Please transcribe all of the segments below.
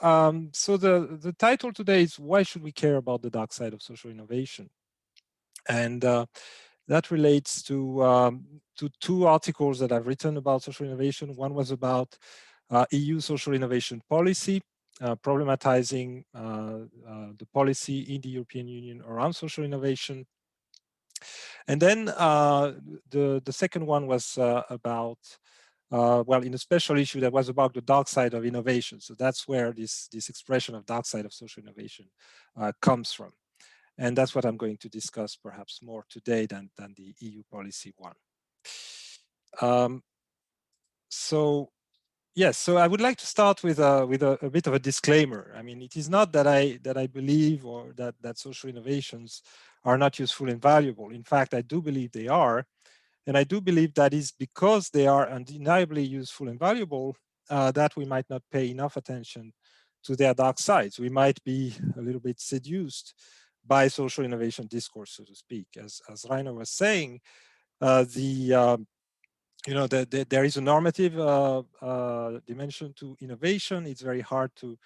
So the title today is "Why Should We Care About the Dark Side of Social Innovation?" And that relates to two articles that I've written about social innovation. One was about EU social innovation policy, problematizing the policy in the European Union around social innovation. And then the second one was about well, in a special issue that was about the dark side of innovation. So that's where this expression of dark side of social innovation comes from. And that's what I'm going to discuss perhaps more today than the EU policy one. Um, so yes, so I would like to start with a bit of a disclaimer. I mean, it is not that I believe or that social innovations are not useful and valuable. In fact, I do believe they are. And I do believe that is because they are undeniably useful and valuable that we might not pay enough attention to their dark sides. We might be a little bit seduced by social innovation discourse, so to speak. As Rainer was saying, there is a normative dimension to innovation. It's very hard to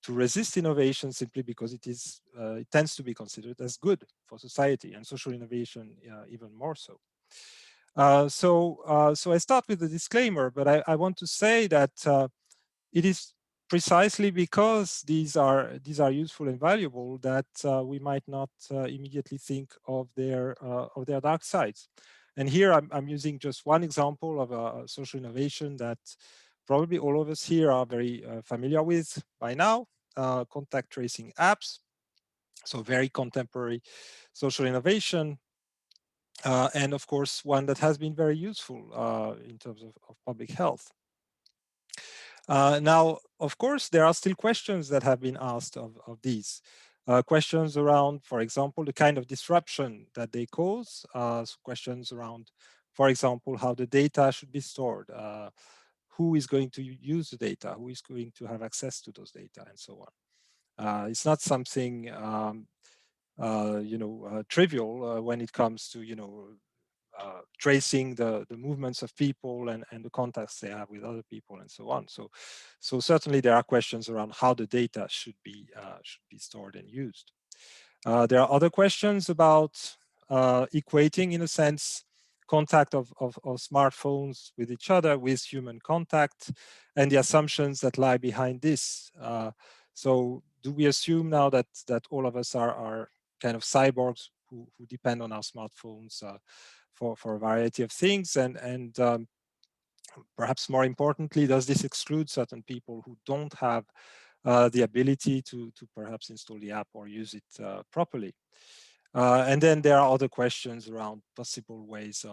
resist innovation simply because it tends to be considered as good for society, and social innovation even more so. So I start with a disclaimer, but I want to say that it is precisely because these are useful and valuable that we might not immediately think of their dark sides. And here I'm using just one example of a social innovation that probably all of us here are very familiar with by now: contact tracing apps. So very contemporary social innovation. And of course, one that has been very useful in terms of public health. Now, of course, there are still questions that have been asked of these. Questions around, for example, the kind of disruption that they cause. So questions around, for example, how the data should be stored, who is going to use the data, who is going to have access to those data, and so on. It's not something trivial when it comes to tracing the movements of people and the contacts they have with other people and so on. So certainly there are questions around how the data should be stored and used. There are other questions about equating, in a sense, contact of smartphones with each other with human contact and the assumptions that lie behind this. So do we assume now that all of us are kind of cyborgs who depend on our smartphones for a variety of things, and perhaps more importantly, does this exclude certain people who don't have the ability to perhaps install the app or use it properly? And then there are other questions around possible ways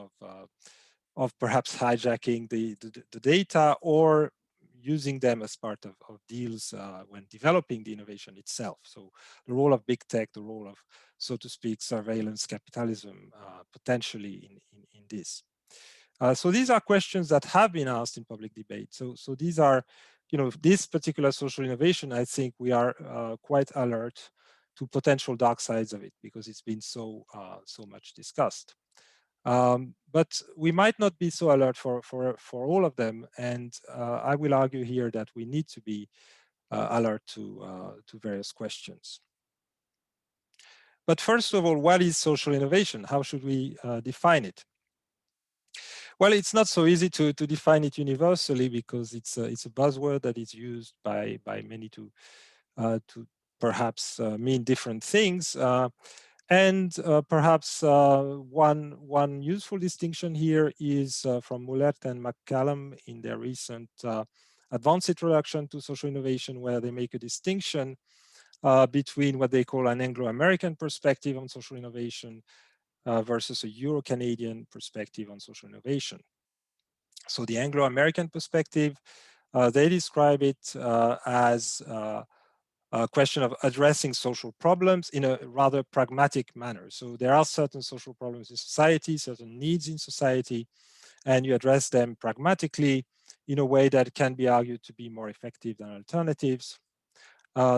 of perhaps hijacking the data or using them as part of deals when developing the innovation itself. So the role of big tech, the role of, so to speak, surveillance capitalism potentially in this. So these are questions that have been asked in public debate. So these are, this particular social innovation, I think we are quite alert to potential dark sides of it because it's been so much discussed. But we might not be so alert for all of them, and I will argue here that we need to be alert to various questions. But first of all, what is social innovation? How should we define it? Well, it's not so easy to define it universally because it's a buzzword that is used by many to perhaps mean different things. And perhaps one useful distinction here is from Mullert and McCallum in their recent advanced introduction to social innovation, where they make a distinction between what they call an Anglo-American perspective on social innovation versus a Euro-Canadian perspective on social innovation. So the Anglo-American perspective, they describe it as a question of addressing social problems in a rather pragmatic manner. So there are certain social problems in society, certain needs in society, and you address them pragmatically in a way that can be argued to be more effective than alternatives.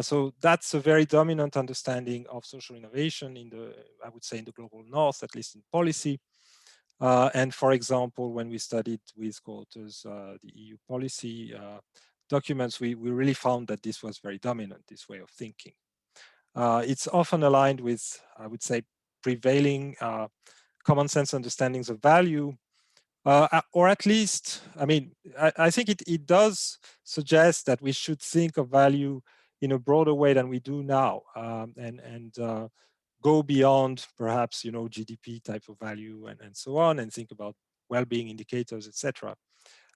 So that's a very dominant understanding of social innovation in the, I would say, in the global north, at least in policy. And for example, when we studied with co-authors the EU policy, documents, we really found that this was very dominant, this way of thinking. It's often aligned with, I would say, prevailing common sense understandings of value, or at least, I mean, I think it does suggest that we should think of value in a broader way than we do now, and go beyond perhaps, GDP type of value and so on, and think about well-being indicators, etc.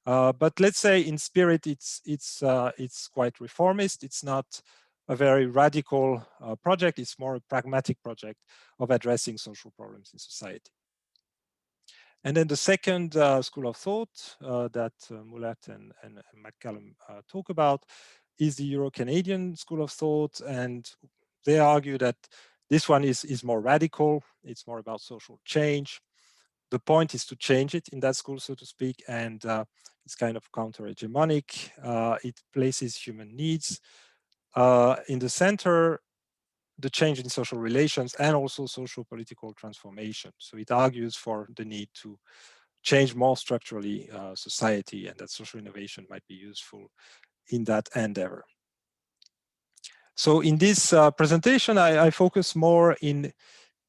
But let's say in spirit, it's quite reformist. It's not a very radical project. It's more a pragmatic project of addressing social problems in society. And then the second school of thought that Mulat and McCallum talk about is the Euro-Canadian school of thought. And they argue that this one is more radical. It's more about social change. The point is to change it in that school, so to speak, and it's kind of counter-hegemonic. It places human needs in the center, the change in social relations, and also social political transformation. So it argues for the need to change more structurally society, and that social innovation might be useful in that endeavor. So in this presentation, I focus more in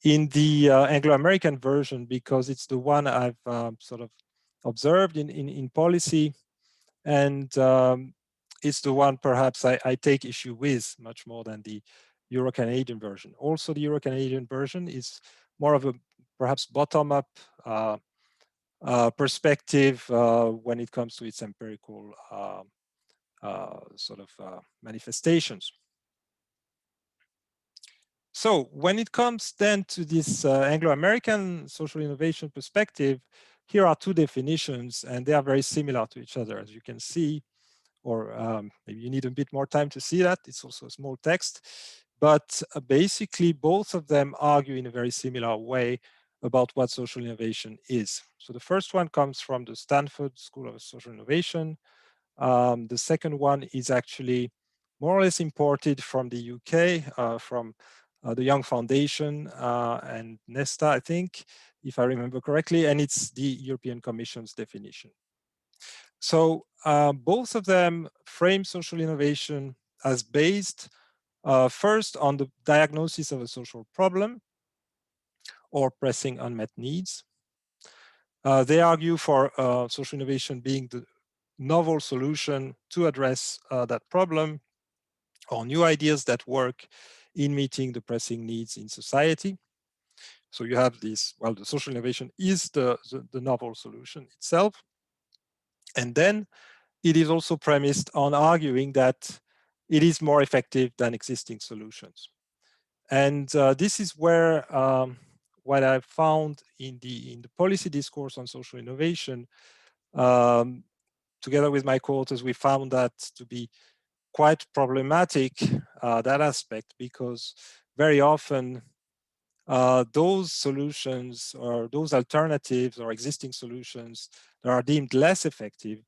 the Anglo-American version because it's the one I've sort of observed in policy, and it's the one perhaps I take issue with much more than the Euro-Canadian version. Also, the Euro-Canadian version is more of a perhaps bottom-up perspective when it comes to its empirical sort of manifestations. So when it comes then to this Anglo-American social innovation perspective, here are two definitions, and they are very similar to each other, as you can see, or maybe you need a bit more time to see that. It's also a small text, but basically both of them argue in a very similar way about what social innovation is. So the first one comes from the Stanford School of Social Innovation. The second one is actually more or less imported from the UK, from the Young Foundation and Nesta, I think, if I remember correctly, and it's the European Commission's definition. So both of them frame social innovation as based first on the diagnosis of a social problem or pressing unmet needs. They argue for social innovation being the novel solution to address that problem, or new ideas that work in meeting the pressing needs in society. So you have this, well, the social innovation is the novel solution itself. And then it is also premised on arguing that it is more effective than existing solutions. And this is where what I've found in the policy discourse on social innovation, together with my co-authors, we found that to be quite problematic, that aspect, because very often those solutions or those alternatives or existing solutions that are deemed less effective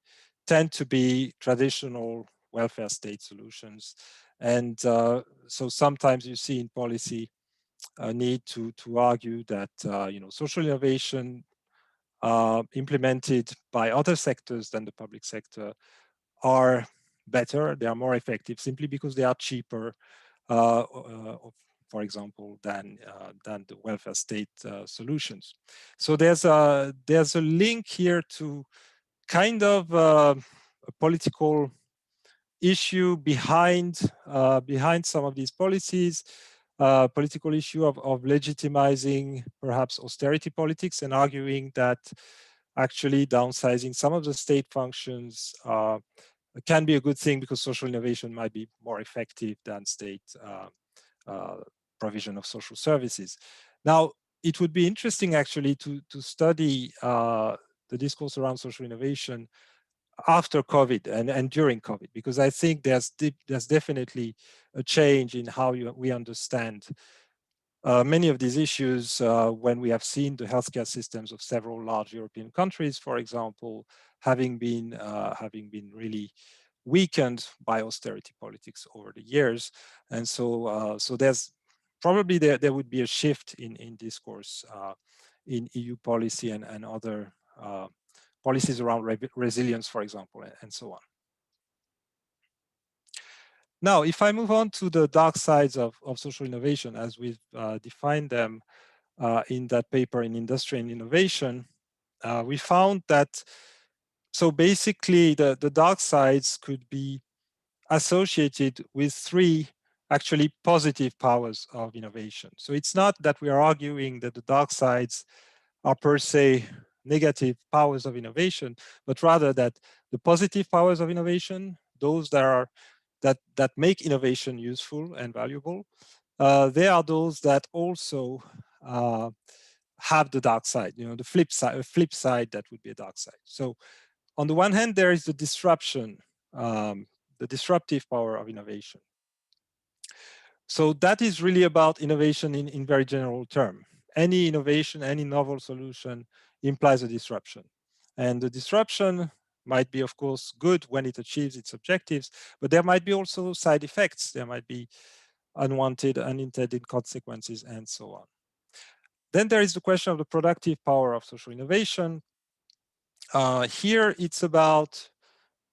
tend to be traditional welfare state solutions. And so sometimes you see in policy a need to argue that social innovation implemented by other sectors than the public sector are better, they are more effective simply because they are cheaper, for example, than the welfare state solutions. So there's a link here to kind of a political issue behind some of these policies, political issue of legitimizing perhaps austerity politics and arguing that actually downsizing some of the state functions can be a good thing because social innovation might be more effective than state provision of social services. Now, it would be interesting actually to study the discourse around social innovation after COVID and during COVID, because I think there's definitely a change in how we understand many of these issues when we have seen the healthcare systems of several large European countries, for example, having been really weakened by austerity politics over the years. And so so there's probably there would be a shift in discourse in EU policy and other policies around resilience, for example, and so on. Now, if I move on to the dark sides of social innovation, as we've defined them in that paper in Industry and Innovation, we found that, so basically the dark sides could be associated with three actually positive powers of innovation. So it's not that we are arguing that the dark sides are per se negative powers of innovation, but rather that the positive powers of innovation, those that are that make innovation useful and valuable, they are those that also have the dark side. You know, the flip side, a flip side that would be a dark side. So on the one hand, there is the disruption, the disruptive power of innovation. So that is really about innovation in very general term. Any innovation, any novel solution implies a disruption. And the disruption might be, of course, good when it achieves its objectives, but there might be also side effects. There might be unwanted, unintended consequences, and so on. Then there is the question of the productive power of social innovation. Here it's about,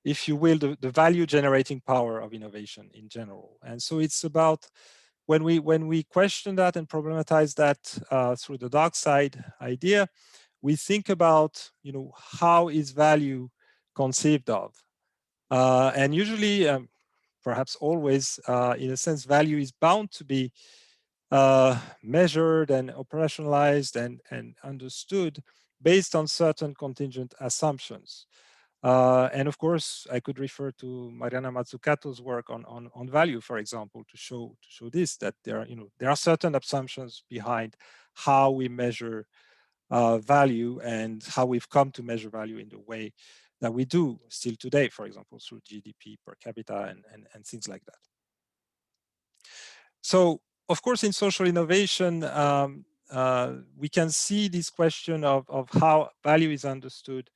if you will, the value generating power of innovation in general. And so it's about, when we question that and problematize that through the dark side idea, we think about, you know, how is value conceived of? And usually, perhaps always, in a sense, value is bound to be measured and operationalized and understood based on certain contingent assumptions. And of course, I could refer to Mariana Mazzucato's work on value, for example, to show this, that there are, you know, there are certain assumptions behind how we measure value and how we've come to measure value in the way that we do still today, for example, through GDP per capita and things like that. So, of course, in social innovation, we can see this question of how value is understood.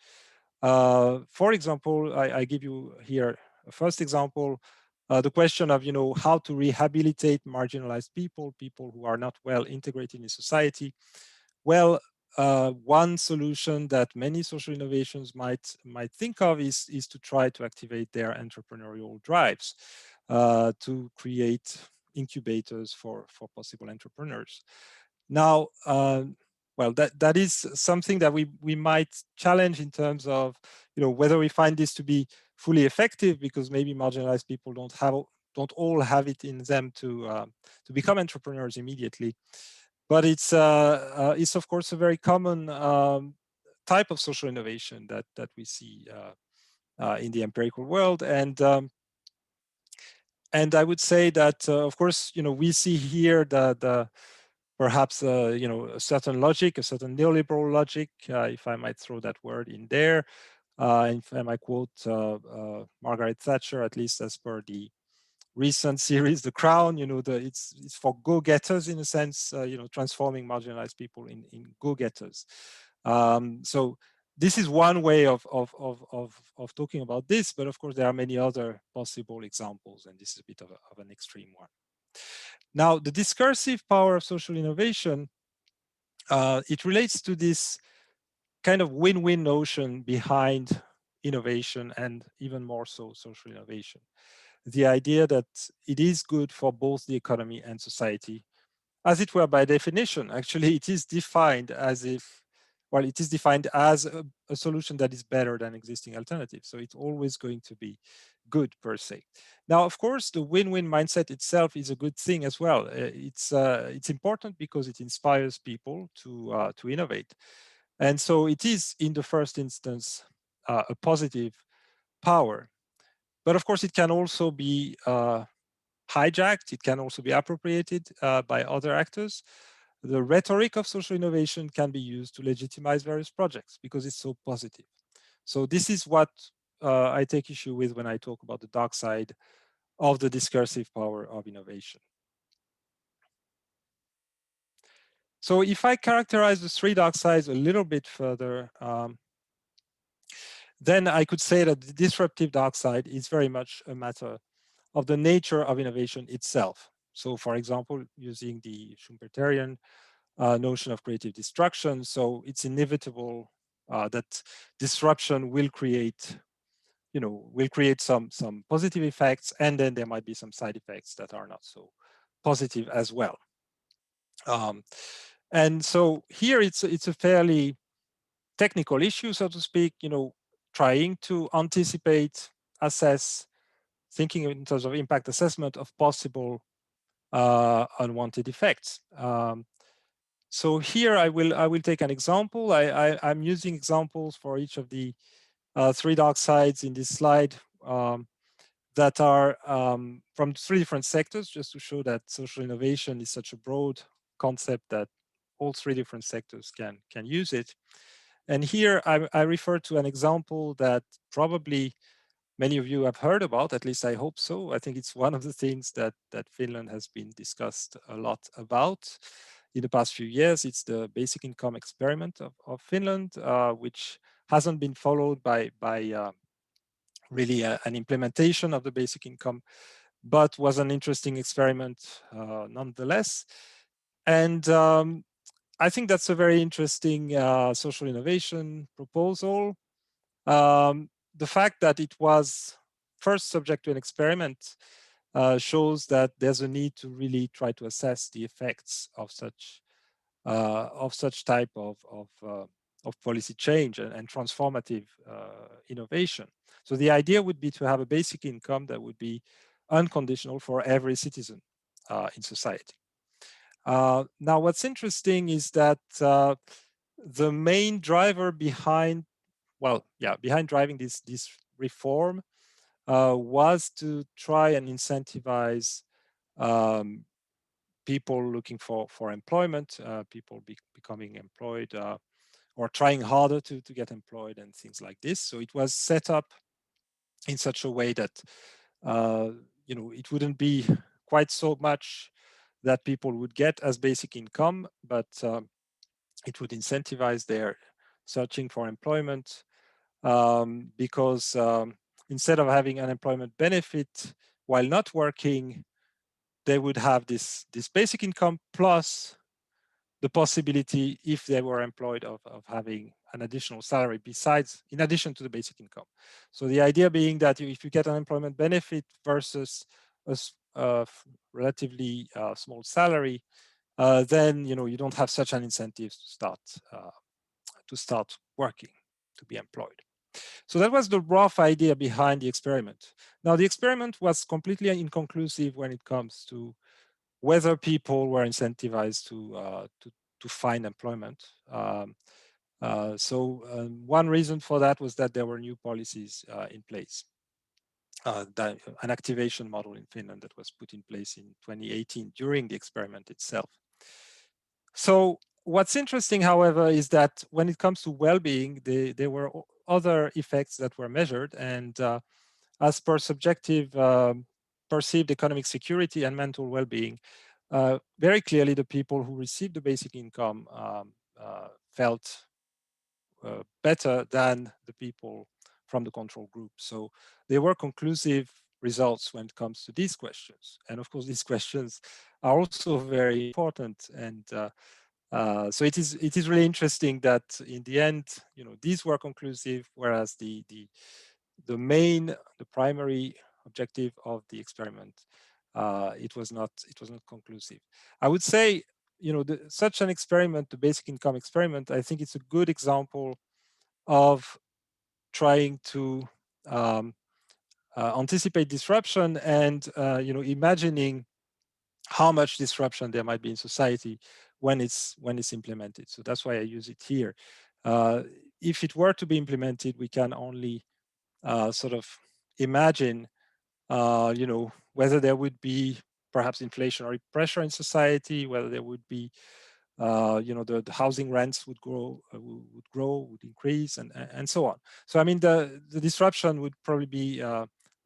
For example, I give you here a first example, the question of, you know, how to rehabilitate marginalized people who are not well integrated in society. Well, one solution that many social innovations might think of is to try to activate their entrepreneurial drives, to create incubators for possible entrepreneurs. Now, well, that is something that we might challenge in terms of, you know, whether we find this to be fully effective, because maybe marginalized people don't all have it in them to become entrepreneurs immediately. But it's of course a very common type of social innovation that we see in the empirical world, and I would say that of course, you know, we see here the perhaps you know, a certain logic, a certain neoliberal logic, if I might throw that word in there, and if I might quote Margaret Thatcher, at least as per the recent series, The Crown. You know, it's for go-getters in a sense, you know, transforming marginalized people in go-getters. So this is one way of talking about this, but of course there are many other possible examples, and this is a bit of an extreme one. Now, the discursive power of social innovation, it relates to this kind of win-win notion behind innovation, and even more so social innovation. The idea that it is good for both the economy and society, as it were by definition. Actually, it is defined as if, well, it is defined as a solution that is better than existing alternatives. So it's always going to be good per se. Now, of course, the win-win mindset itself is a good thing as well. It's important because it inspires people to innovate. And so it is, in the first instance, a positive power. But of course, it can also be hijacked. It can also be appropriated by other actors. The rhetoric of social innovation can be used to legitimize various projects because it's so positive. So this is what I take issue with when I talk about the dark side of the discursive power of innovation. So if I characterize the three dark sides a little bit further, then I could say that the disruptive dark side is very much a matter of the nature of innovation itself. So for example, using the Schumpeterian notion of creative destruction, so it's inevitable that disruption will create, will create some positive effects, and then there might be some side effects that are not so positive as well. And so here it's a fairly technical issue, so to speak, trying to anticipate, assess, thinking in terms of impact assessment of possible unwanted effects. So here I will take an example. I'm using examples for each of the three dark sides in this slide that are from three different sectors, just to show that social innovation is such a broad concept that all three different sectors can use it. And here I refer to an example that probably many of you have heard about, at least I hope so. I think it's one of the things that Finland has been discussed a lot about in the past few years. It's the basic income experiment of Finland, which hasn't been followed by really an implementation of the basic income, but was an interesting experiment nonetheless. And I think that's a very interesting social innovation proposal. The fact that it was first subject to an experiment shows that there's a need to really try to assess the effects of such type of policy change and transformative innovation. So the idea would be to have a basic income that would be unconditional for every citizen in society. Now, what's interesting is that the main driver behind, behind driving this reform was to try and incentivize people looking for employment, people becoming employed or trying harder to get employed and things like this. So it was set up in such a way that it wouldn't be quite so much that people would get as basic income, but it would incentivize their searching for employment because instead of having unemployment benefit while not working, they would have this basic income plus the possibility, if they were employed, of having an additional salary in addition to the basic income. So the idea being that if you get an unemployment benefit versus a relatively small salary, then you don't have such an incentive to start working, to be employed. So that was the rough idea behind the experiment. Now, the experiment was completely inconclusive when it comes to whether people were incentivized to find employment. One reason for that was that there were new policies in place. An activation model in Finland that was put in place in 2018 during the experiment itself. So what's interesting, however, is that when it comes to well-being, there were other effects that were measured, and as per subjective perceived economic security and mental well-being, very clearly the people who received the basic income felt better than the people from the control group. So there were conclusive results when it comes to these questions. And of course, these questions are also very important. And so it is really interesting that in the end, these were conclusive, whereas the primary objective of the experiment, it was not conclusive. I would say, such an experiment, the basic income experiment, I think it's a good example of trying to anticipate disruption and imagining how much disruption there might be in society when it's implemented. So that's why I use it here. If it were to be implemented, we can only sort of imagine, whether there would be perhaps inflationary pressure in society, whether there would be, the housing rents would would increase, and so on. So I mean, the disruption would probably be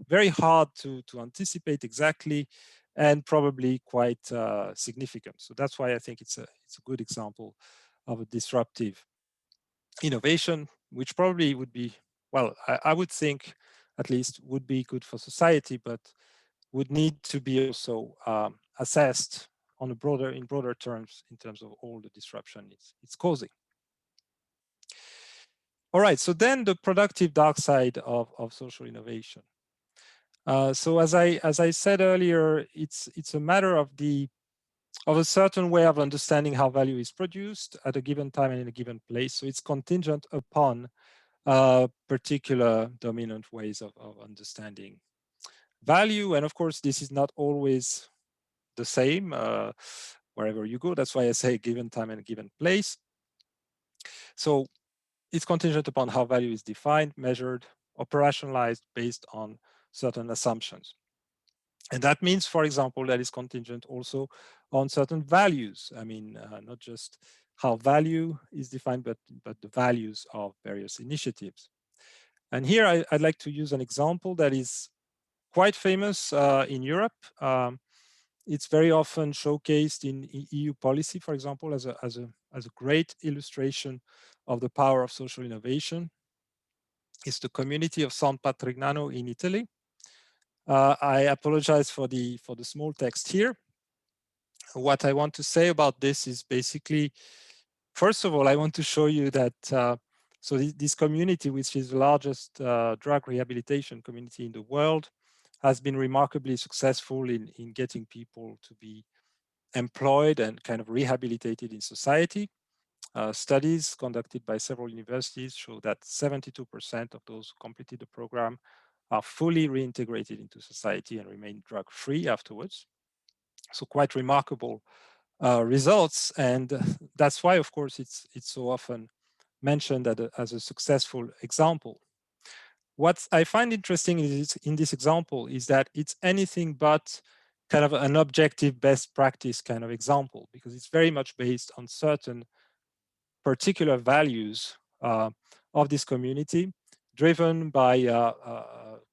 very hard to anticipate exactly, and probably quite significant. So that's why I think it's a good example of a disruptive innovation, which probably would be, well, I would think at least would be good for society, but would need to be also assessed in broader terms in terms of all the disruption it's causing. All right, so then the productive dark side of social innovation. So as I said earlier, it's a matter of a certain way of understanding how value is produced at a given time and in a given place. So it's contingent upon particular dominant ways of understanding value. And of course, this is not always the same wherever you go. That's why I say given time and a given place. So it's contingent upon how value is defined, measured, operationalized based on certain assumptions. And that means, for example, that is contingent also on certain values. I mean, not just how value is defined, but the values of various initiatives. And here I'd like to use an example that is quite famous in Europe. It's very often showcased in EU policy, for example, as a great illustration of the power of social innovation. It's the community of San Patrignano in Italy. I apologize for the small text here. What I want to say about this is basically, first of all, I want to show you that so this community, which is the largest drug rehabilitation community in the world, has been remarkably successful in getting people to be employed and kind of rehabilitated in society. Studies conducted by several universities show that 72% of those who completed the program are fully reintegrated into society and remain drug-free afterwards. So quite remarkable results, and that's why, of course, it's so often mentioned as a successful example. What I find interesting in this example is that it's anything but kind of an objective best practice kind of example, because it's very much based on certain particular values of this community, driven by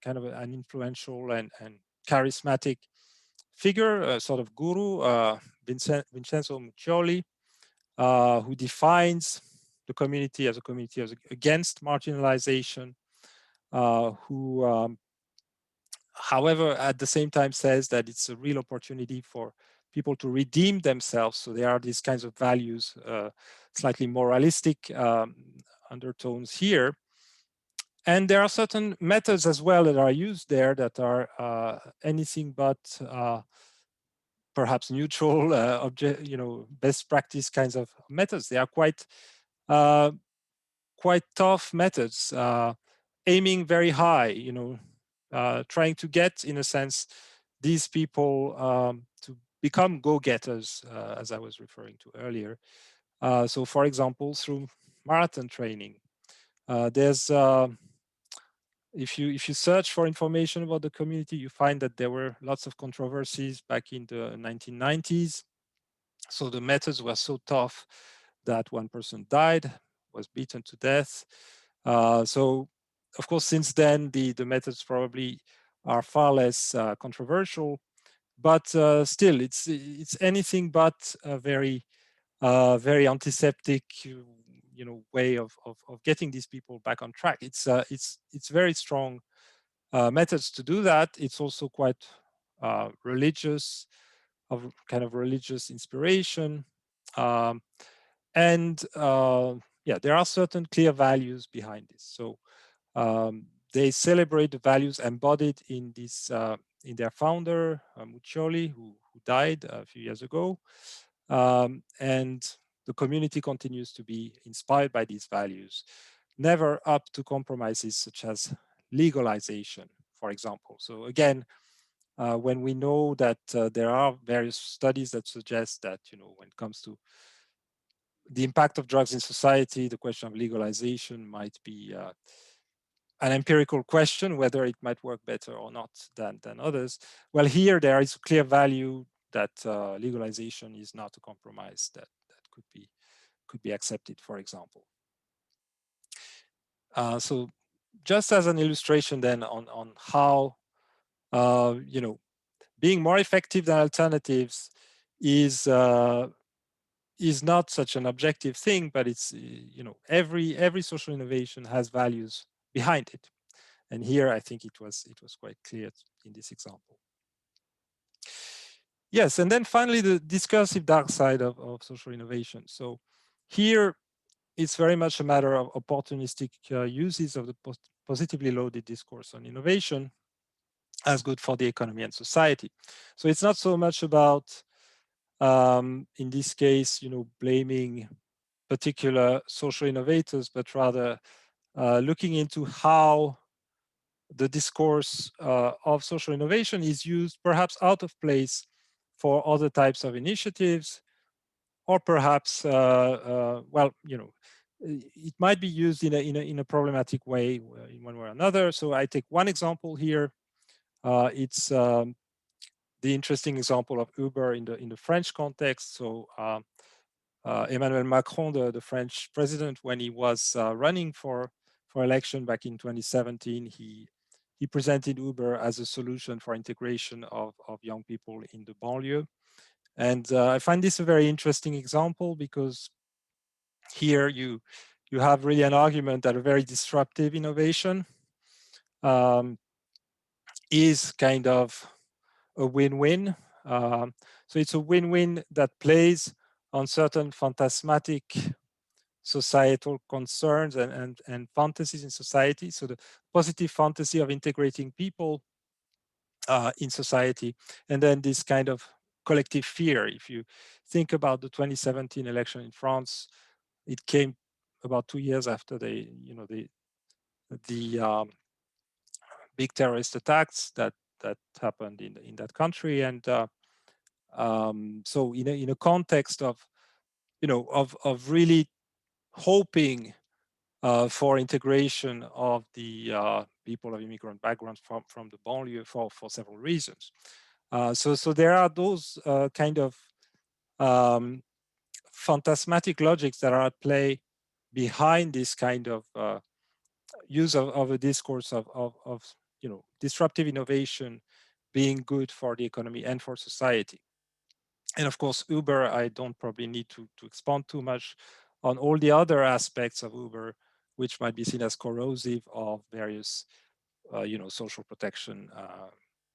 kind of an influential and charismatic figure, a sort of guru, Vincenzo Muccioli, who defines the community as a community against marginalization, who, however, at the same time says that it's a real opportunity for people to redeem themselves. So there are these kinds of values, slightly moralistic undertones here. And there are certain methods as well that are used there that are anything but perhaps neutral, best practice kinds of methods. They are quite tough methods, aiming very high, trying to get, in a sense, these people to become go-getters, as I was referring to earlier. So, for example, through marathon training, there's if you search for information about the community, you find that there were lots of controversies back in the 1990s. So the methods were so tough that one person died, was beaten to death. So, of course, since then, the methods probably are far less controversial, but still, it's anything but a very antiseptic, way of getting these people back on track. It's very strong methods to do that. It's also quite religious, of kind of religious inspiration. And yeah, there are certain clear values behind this. So they celebrate the values embodied in this in their founder, Muccioli, who died a few years ago. And the community continues to be inspired by these values, never up to compromises such as legalization, for example. So again, when we know that there are various studies that suggest that, when it comes to the impact of drugs in society, the question of legalization might be an empirical question, whether it might work better or not than others. Well, here there is a clear value that legalization is not a compromise that could be accepted, for example. So just as an illustration then on how being more effective than alternatives is not such an objective thing, but it's every social innovation has values behind it, and here I think it was quite clear in this example. Yes, and then finally the discursive dark side of social innovation. So here it's very much a matter of opportunistic uses of the positively loaded discourse on innovation as good for the economy and society. So it's not so much about, in this case, blaming particular social innovators, but rather looking into how the discourse of social innovation is used perhaps out of place for other types of initiatives, or perhaps, well, it might be used in a problematic way in one way or another. So I take one example here. It's the interesting example of Uber in the French context. So Emmanuel Macron, the French president, when he was running for election back in 2017, he presented Uber as a solution for integration of young people in the banlieue. And I find this a very interesting example because here you have really an argument that a very disruptive innovation is kind of a win-win. So it's a win-win that plays on certain phantasmatic societal concerns and fantasies in society. So the positive fantasy of integrating people in society, and then this kind of collective fear. If you think about the 2017 election in France, it came about 2 years after the big terrorist attacks that happened in that country, and so in a context of of really hoping for integration of the people of immigrant backgrounds from the banlieue for several reasons. So there are those kind of phantasmatic logics that are at play behind this kind of use of a discourse of disruptive innovation being good for the economy and for society. And of course, Uber, I don't probably need to expand too much on all the other aspects of Uber, which might be seen as corrosive of various, social protection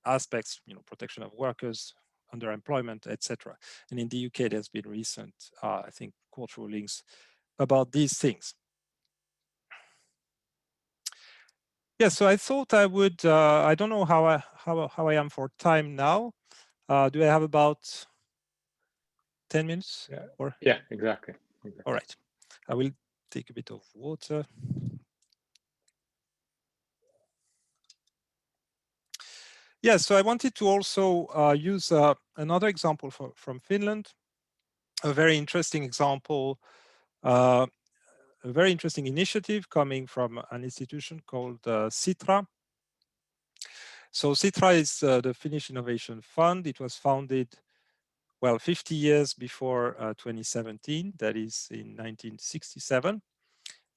aspects, protection of workers, underemployment, etc. And in the UK, there's been recent, I think, court rulings about these things. Yeah, so I thought I would, I don't know how I am for time now. Do I have about 10 minutes? Yeah, or yeah, exactly. All right, I will take a bit of water. Yeah, so I wanted to also use another example from Finland, a very interesting example, a very interesting initiative coming from an institution called Sitra. So Sitra is the Finnish Innovation Fund. It was founded, well, 50 years before 2017, that is in 1967,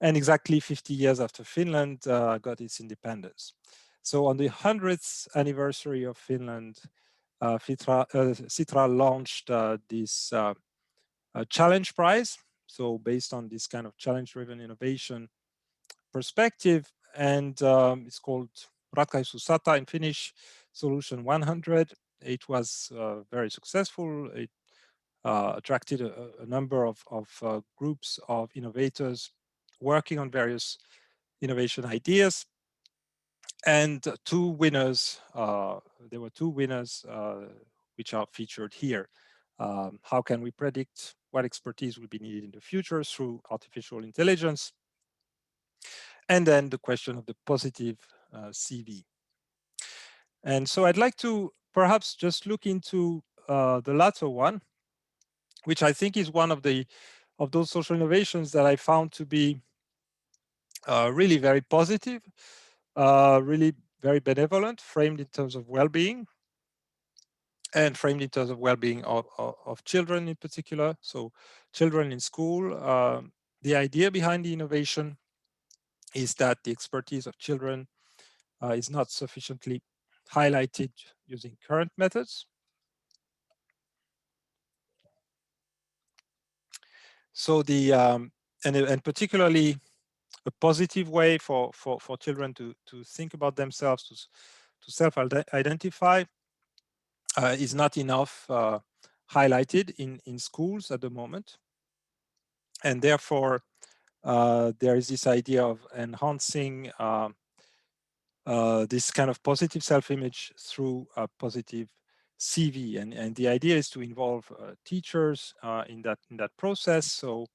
and exactly 50 years after Finland got its independence. So on the 100th anniversary of Finland, Sitra launched this challenge prize. So based on this kind of challenge-driven innovation perspective, and it's called Ratkaisu 100 in Finnish, Solution 100. It was very successful. It attracted a number of groups of innovators working on various innovation ideas. And two winners, there were two winners which are featured here. How can we predict what expertise will be needed in the future through artificial intelligence? And then the question of the positive CV. And so I'd like to perhaps just look into the latter one, which I think is one of those social innovations that I found to be really very positive, really very benevolent, framed in terms of well-being, and framed in terms of well-being of children in particular. So children in school, the idea behind the innovation is that the expertise of children is not sufficiently highlighted using current methods. So the and particularly a positive way for children to think about themselves, to self-identify, is not enough highlighted in schools at the moment, and therefore there is this idea of enhancing this kind of positive self-image through a positive CV, and the idea is to involve teachers in that process. So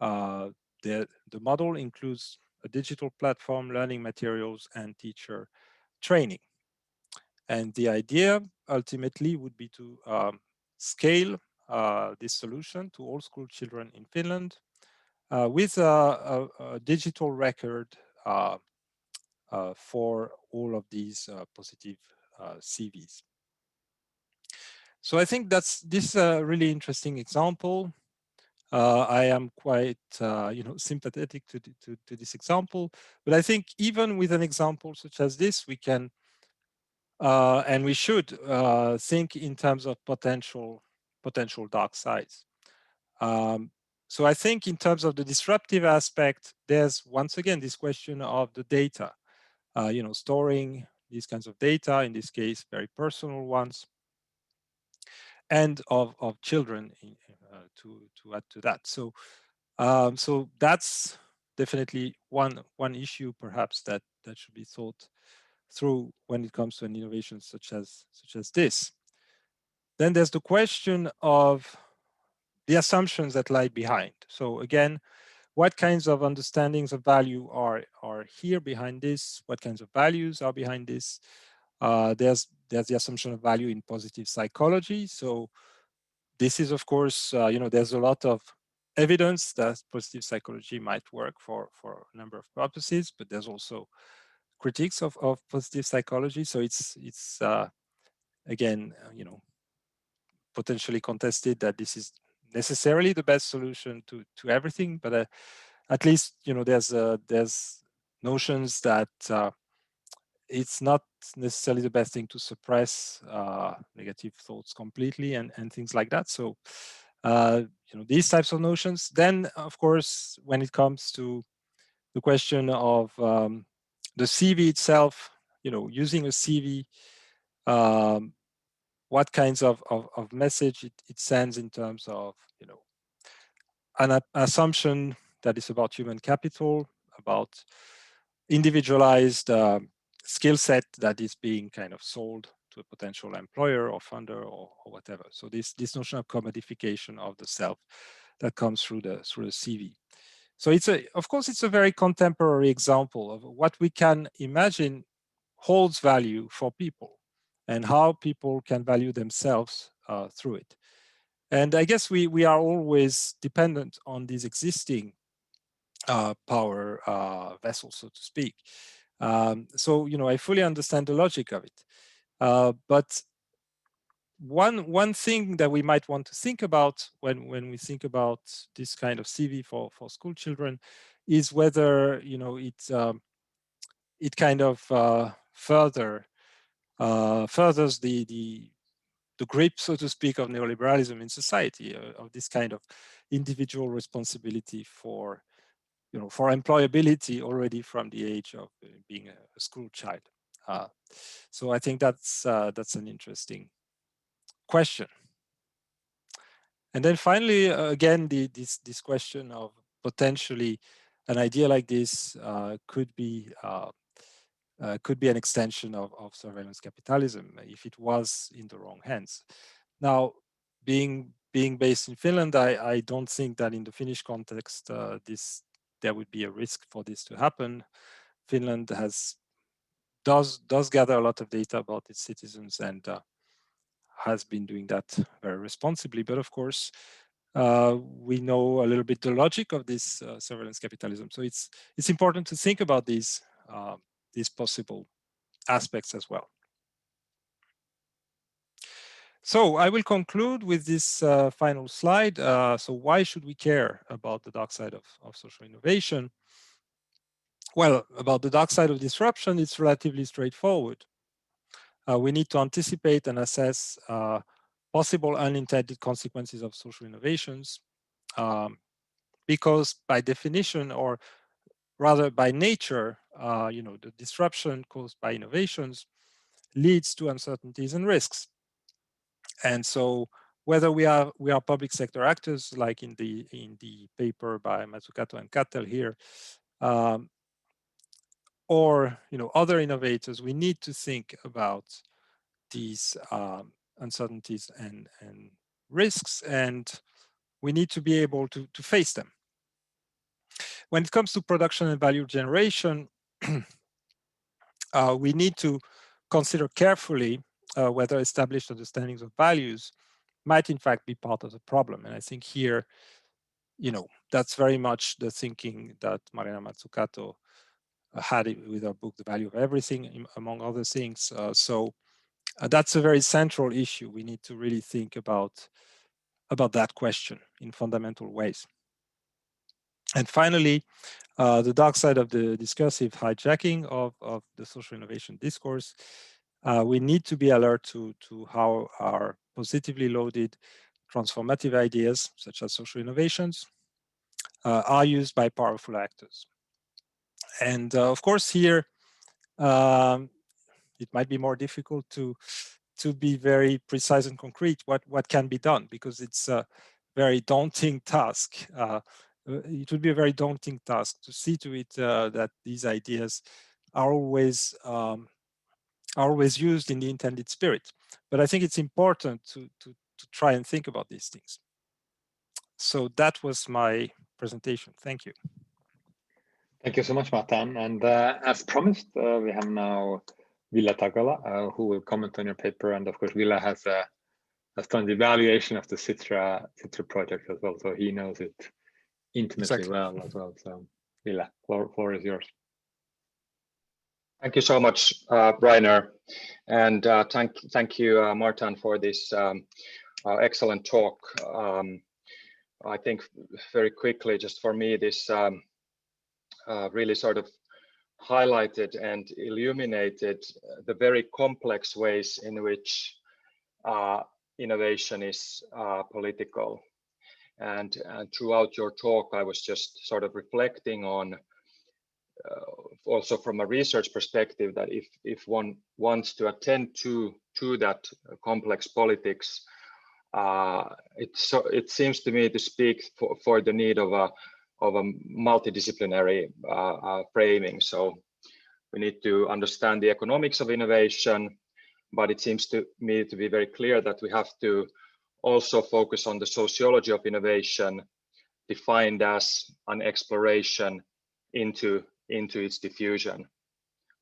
the model includes a digital platform, learning materials, and teacher training. And the idea ultimately would be to scale this solution to all school children in Finland with a digital record for all of these positive CVs. So I think this is a really interesting example. I am quite, sympathetic to this example, but I think even with an example such as this, we can and we should think in terms of potential dark sides. So I think in terms of the disruptive aspect, there's once again this question of the data, storing these kinds of data, in this case, very personal ones, and of children to add to that. So so that's definitely one issue perhaps that should be thought through when it comes to an innovation such as this. Then there's the question of the assumptions that lie behind. So again, what kinds of understandings of value are here behind this? What kinds of values are behind this? There's the assumption of value in positive psychology. So this is, of course, there's a lot of evidence that positive psychology might work for a number of purposes, but there's also critiques of positive psychology. So it's again, potentially contested that this is necessarily the best solution to everything, but at least there's notions that it's not necessarily the best thing to suppress negative thoughts completely and things like that. So these types of notions. Then of course, when it comes to the question of the CV itself, using a CV, what kinds of message it sends in terms of an assumption that is about human capital, about individualized skill set that is being kind of sold to a potential employer or funder or whatever. So this notion of commodification of the self that comes through the CV. So of course it's a very contemporary example of what we can imagine holds value for people and how people can value themselves through it. And I guess we are always dependent on these existing power vessels, so to speak. So I fully understand the logic of it, but one thing that we might want to think about when we think about this kind of CV for school children is whether it kind of furthers the grip, so to speak, of neoliberalism in society, of this kind of individual responsibility for employability already from the age of being a school child. So I think that's an interesting question. And then finally, again, this question of potentially an idea like this could be an extension of surveillance capitalism if it was in the wrong hands. Now, being based in Finland, I don't think that in the Finnish context there would be a risk for this to happen. Finland does gather a lot of data about its citizens and has been doing that very responsibly. But of course, we know a little bit the logic of this surveillance capitalism. So it's important to think about these possible aspects as well. So I will conclude with this final slide. So why should we care about the dark side of social innovation? Well, about the dark side of disruption, it's relatively straightforward. We need to anticipate and assess possible unintended consequences of social innovations, because by definition, or rather by nature, the disruption caused by innovations leads to uncertainties and risks. And so whether we are public sector actors, like in the paper by Matsukato and Kattel here, or other innovators, we need to think about these uncertainties and risks, and we need to be able to face them. When it comes to production and value generation, we need to consider carefully whether established understandings of values might in fact be part of the problem. And I think here, that's very much the thinking that Mariana Matsukato had with her book, The Value of Everything, among other things. So that's a very central issue. We need to really think about that question in fundamental ways. And finally, the dark side of the discursive hijacking of the social innovation discourse. We need to be alert to how our positively loaded transformative ideas, such as social innovations, are used by powerful actors. And of course, here, it might be more difficult to be very precise and concrete what can be done, because it's a very daunting task. It would be a very daunting task to see to it that these ideas are always used in the intended spirit. But I think it's important to try and think about these things. So that was my presentation. Thank you. Thank you so much, Matan. And as promised, we have now Ville Takala, who will comment on your paper. And of course, Ville has done the evaluation of the Citra project as well, so he knows it intimately well as well. So Ville, floor is yours. Thank you so much, Rainer, and thank you, Martin, for this excellent talk. I think very quickly, just for me, this really sort of highlighted and illuminated the very complex ways in which innovation is political. And throughout your talk, I was just sort of reflecting on also from a research perspective that if one wants to attend to that complex politics, it seems to me to speak for the need of a multidisciplinary framing. So we need to understand the economics of innovation, but it seems to me to be very clear that we have to also focus on the sociology of innovation, defined as an exploration into its diffusion,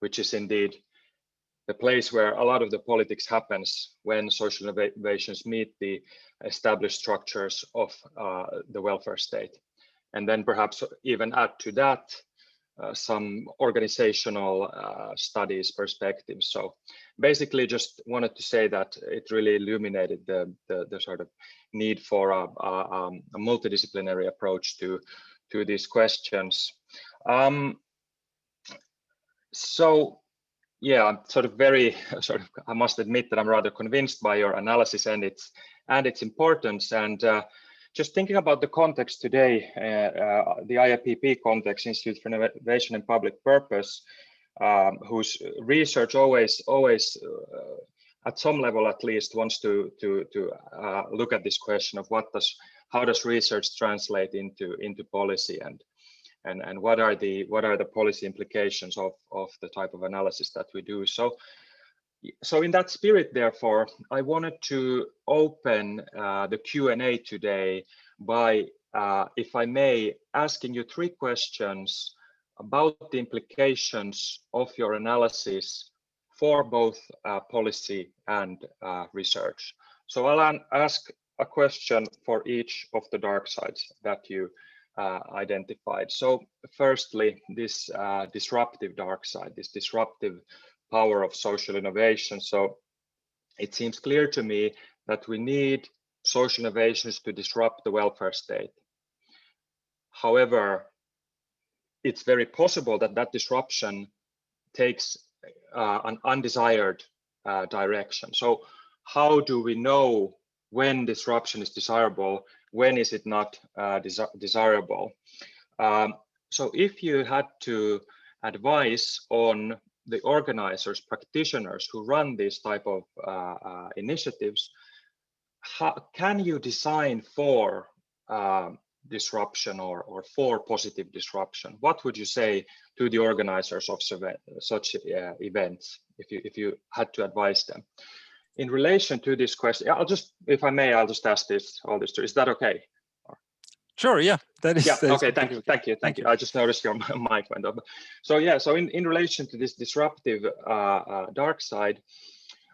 which is indeed the place where a lot of the politics happens when social innovations meet the established structures of the welfare state. And then perhaps even add to that some organizational studies perspectives. So basically just wanted to say that it really illuminated the sort of need for a multidisciplinary approach to these questions. So yeah, I'm I must admit that I'm rather convinced by your analysis and its importance. And just thinking about the context today, the IIPP context, Institute for Innovation and Public Purpose, whose research always at some level at least wants to look at this question of how does research translate into policy, and what are the policy implications of the type of analysis that we do. So in that spirit, therefore, I wanted to open the Q&A today by, if I may, asking you 3 questions about the implications of your analysis for both policy and research. So I'll ask a question for each of the dark sides that you identified. So firstly, this disruptive dark side, this disruptive power of social innovation. So it seems clear to me that we need social innovations to disrupt the welfare state. However, it's very possible that that disruption takes an undesired direction. So how do we know when disruption is desirable, when is it not desirable? So if you had to advise on the organizers, practitioners who run these type of initiatives, can you design for disruption or for positive disruption? What would you say to the organizers of such events if you had to advise them? In relation to this question, I'll just, if I may, I'll just ask all this. Is that okay? Sure. Yeah. That is. Yeah. That is okay. Thank you. I just noticed your mic went up. So yeah. So in relation to this disruptive dark side,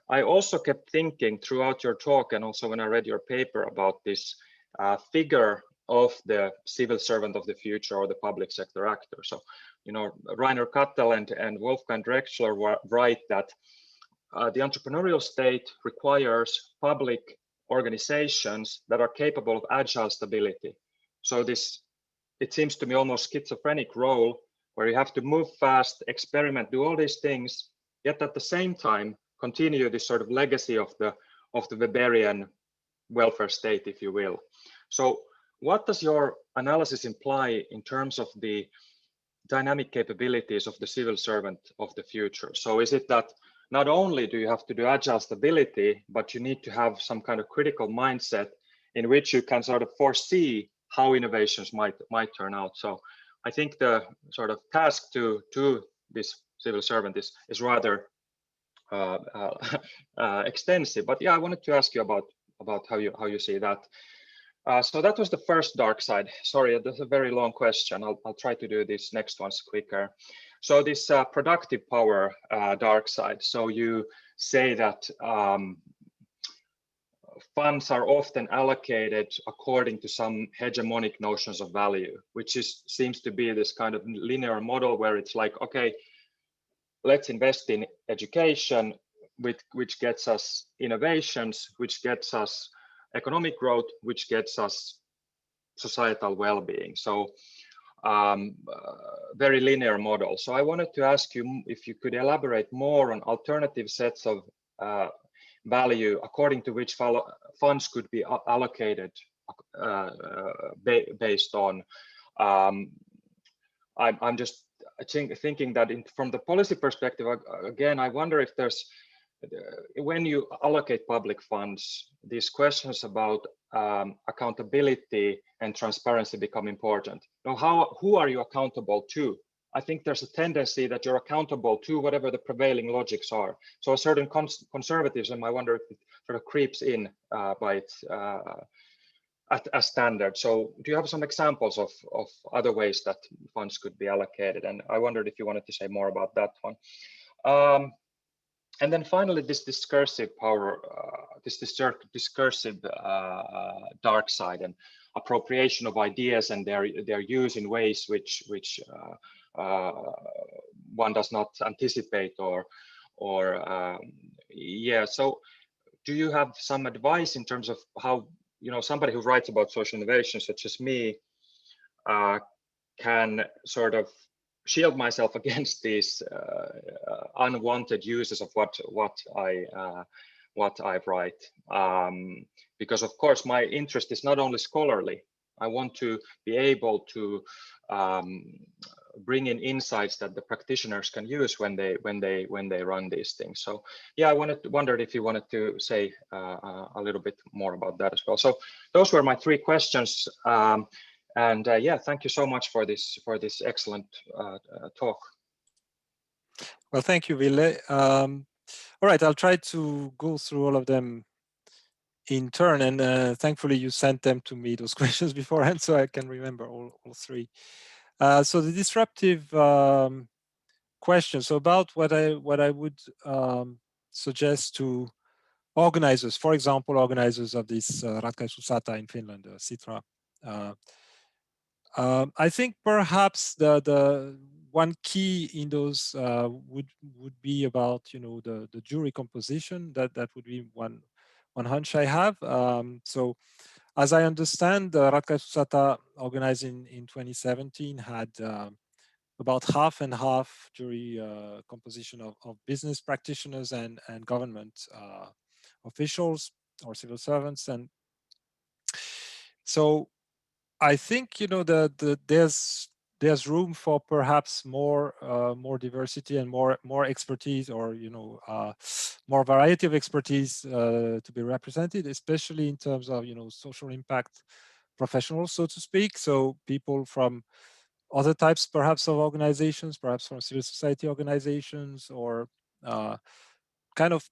I also kept thinking throughout your talk and also when I read your paper about this figure of the civil servant of the future or the public sector actor. So, you know, Rainer Kattel and Wolfgang Drexler write that the entrepreneurial state requires public organizations that are capable of agile stability. So this, it seems to me, almost schizophrenic role where you have to move fast, experiment, do all these things, yet at the same time continue this sort of legacy of the Weberian welfare state, if you will. So what does your analysis imply in terms of the dynamic capabilities of the civil servant of the future? So is it that not only do you have to do agile stability, but you need to have some kind of critical mindset in which you can sort of foresee how innovations might turn out? So I think the sort of task to this civil servant is rather extensive. But yeah, I wanted to ask you about how you see that. So that was the first dark side. Sorry, that's a very long question. I'll try to do these next ones quicker. So this productive power dark side. So you say that funds are often allocated according to some hegemonic notions of value, which seems to be this kind of linear model where it's like, okay, let's invest in education, which gets us innovations, which gets us economic growth, which gets us societal well-being. So very linear model. So I wanted to ask you if you could elaborate more on alternative sets of value according to which funds could be allocated based on. I'm just thinking that from the policy perspective, again, I wonder if there's, when you allocate public funds, these questions about accountability and transparency become important. Now, who are you accountable to? I think there's a tendency that you're accountable to whatever the prevailing logics are. So a certain conservatism, I wonder if it sort of creeps in by its a standard. So do you have some examples of other ways that funds could be allocated? And I wondered if you wanted to say more about that one. And then finally, this discursive power, this discursive dark side and appropriation of ideas and their use in ways which one does not anticipate or yeah. So do you have some advice in terms of how, you know, somebody who writes about social innovation, such as me, can sort of shield myself against these unwanted uses of what I write? Because of course my interest is not only scholarly. I want to be able to bring in insights that the practitioners can use when they run these things. So yeah, I wondered if you wanted to say a little bit more about that as well. So those were my three questions. And yeah, thank you so much for this excellent talk. Well, thank you, Ville. All right, I'll try to go through all of them in turn, and thankfully you sent them to me, those questions beforehand, so I can remember all three. So the disruptive question. So about what I would suggest to organizers, for example, organizers of this Ratkaisuusata in Finland, Sitra. I think perhaps the one key in those would be about, you know, the jury composition. That would be one hunch I have. So as I understand, the Ratkaisuusata organized in 2017 had about half and half jury composition of business practitioners and government officials or civil servants. And so I think, you know, there's there's room for perhaps more diversity and more expertise, or more variety of expertise to be represented, especially in terms of social impact professionals, so to speak. So people from other types perhaps of organizations, perhaps from civil society organizations, or kind of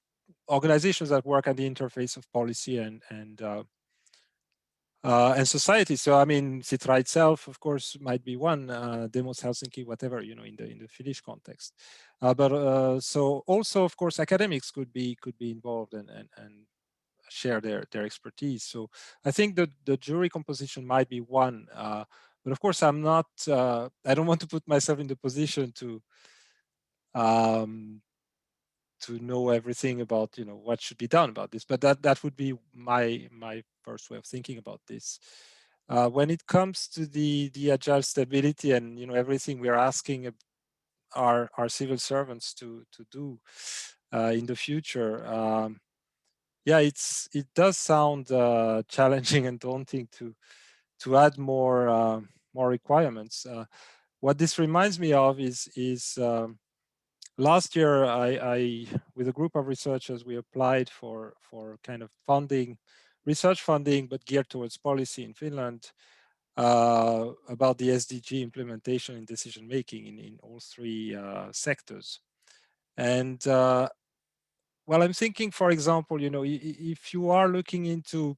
organizations that work at the interface of policy and society. So I mean, Citra itself, of course, might be one. Demos Helsinki, whatever, in the Finnish context. But so also, of course, academics could be involved and share their expertise. So I think that the jury composition might be one. But of course, I'm not. I don't want to put myself in the position to know everything about what should be done about this. But that would be my first way of thinking about this. When it comes to the agile stability and everything we're asking our civil servants to do in the future, yeah, it does sound challenging and daunting to add more requirements. What this reminds me of is last year, I with a group of researchers, we applied for kind of funding, research funding, but geared towards policy in Finland, about the SDG implementation in decision making in all three sectors. And well, I'm thinking, for example, if you are looking into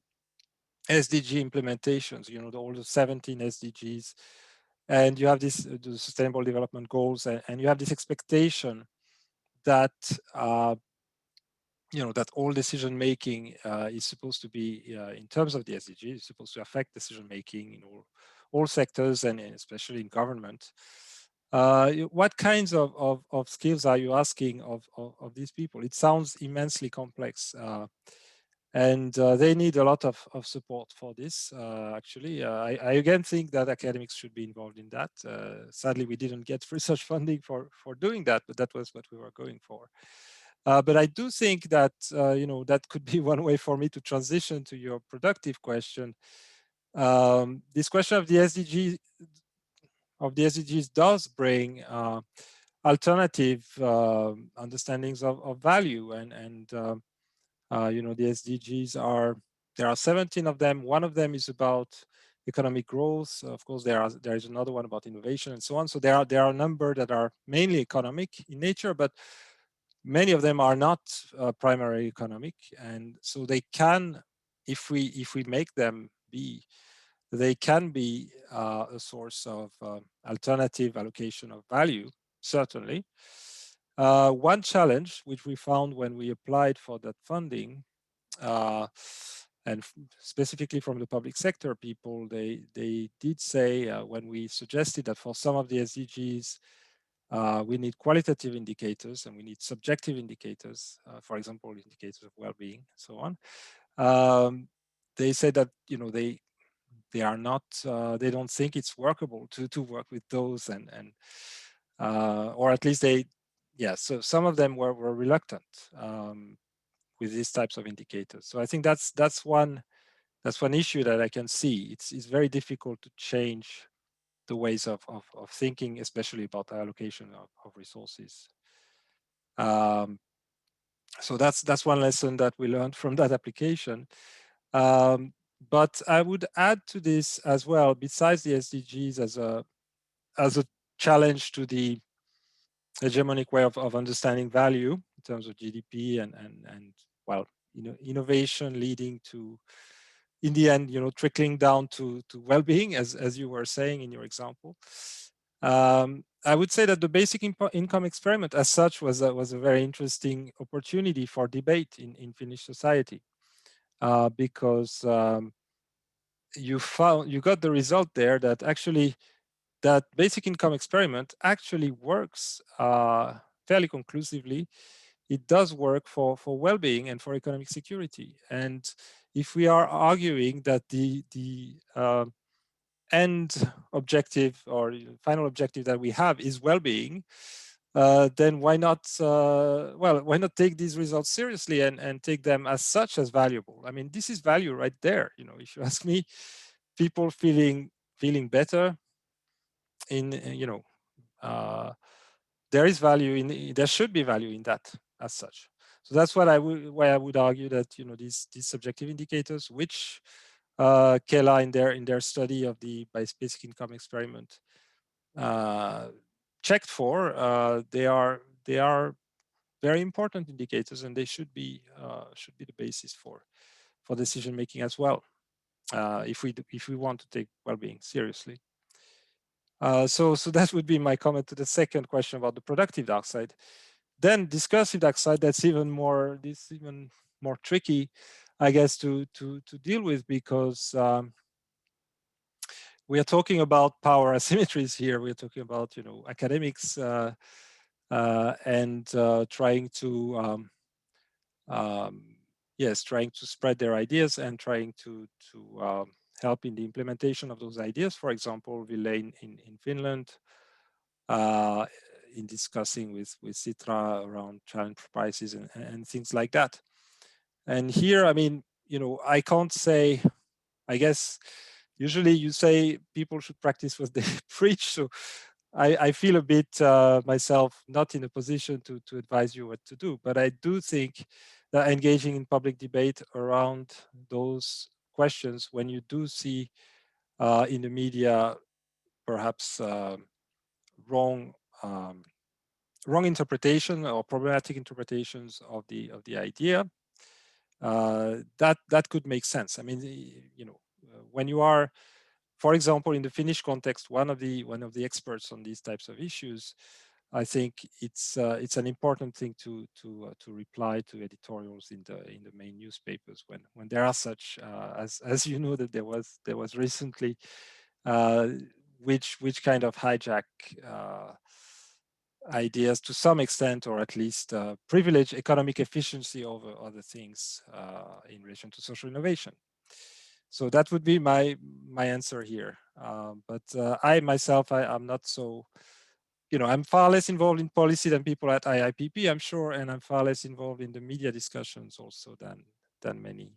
SDG implementations, all the 17 SDGs, and you have this the Sustainable Development Goals, and you have this expectation that that all decision making is supposed to be in terms of the SDG, is supposed to affect decision making in all sectors, and especially in government. What kinds of skills are you asking of these people? It sounds immensely complex, and they need a lot of support for this. Actually, I again think that academics should be involved in that. Sadly, we didn't get research funding for doing that, but that was what we were going for. But I do think that that could be one way for me to transition to your productive question. This question of the SDGs does bring alternative understandings of value, and the SDGs there are 17 of them. One of them is about economic growth. Of course, there is another one about innovation and so on. So there are a number that are mainly economic in nature, but many of them are not primarily economic, and so they can, if we make them be, they can be a source of alternative allocation of value, certainly. One challenge which we found when we applied for that funding, and specifically from the public sector people, they did say when we suggested that for some of the SDGs, we need qualitative indicators and we need subjective indicators, for example, indicators of well-being, and so on. They said that they are not, they don't think it's workable to work with those, and or at least so some of them were reluctant with these types of indicators. So I think that's one issue that I can see. It's very difficult to change the ways of thinking, especially about the allocation of resources. So that's one lesson that we learned from that application. But I would add to this as well, besides the SDGs as a challenge to the hegemonic way of understanding value in terms of GDP and well, innovation leading to, in the end, trickling down to well-being, as you were saying in your example. I would say that the basic income experiment as such was a very interesting opportunity for debate in Finnish society, because you got the result there that actually that basic income experiment actually works fairly conclusively. It does work for well-being and for economic security. And if we are arguing that the end objective or final objective that we have is well-being, then why not why not take these results seriously and take them as such as valuable? I mean, this is value right there. If you ask me, people feeling better, there is value in, there should be value in that as such. So that's what why I would argue that these subjective indicators, which Kela in their study of the basic income experiment checked for, they are very important indicators, and they should be the basis for decision making as well, if we want to take well-being seriously. So that would be my comment to the second question about the productive dark side. Then discursive dark side, that's even more tricky, I guess, to deal with, because we are talking about power asymmetries here. We're talking about academics and trying to trying to spread their ideas and trying to help in the implementation of those ideas. For example, Ville in Finland, in discussing with Citra around challenge prices and things like that. And here, I mean, I can't say, I guess, usually you say people should practice what they preach. So I feel a bit myself not in a position to advise you what to do, but I do think that engaging in public debate around those questions, when you do see in the media perhaps wrong interpretation or problematic interpretations of the idea, that could make sense. I mean, when you are, for example, in the Finnish context, one of the experts on these types of issues, I think it's an important thing to reply to editorials in the main newspapers when there are such as you know that there was recently, which kind of hijack ideas to some extent, or at least privilege economic efficiency over other things in relation to social innovation. So that would be my answer here. But I myself, I'm not so, I'm far less involved in policy than people at IIPP, I'm sure, and I'm far less involved in the media discussions also than many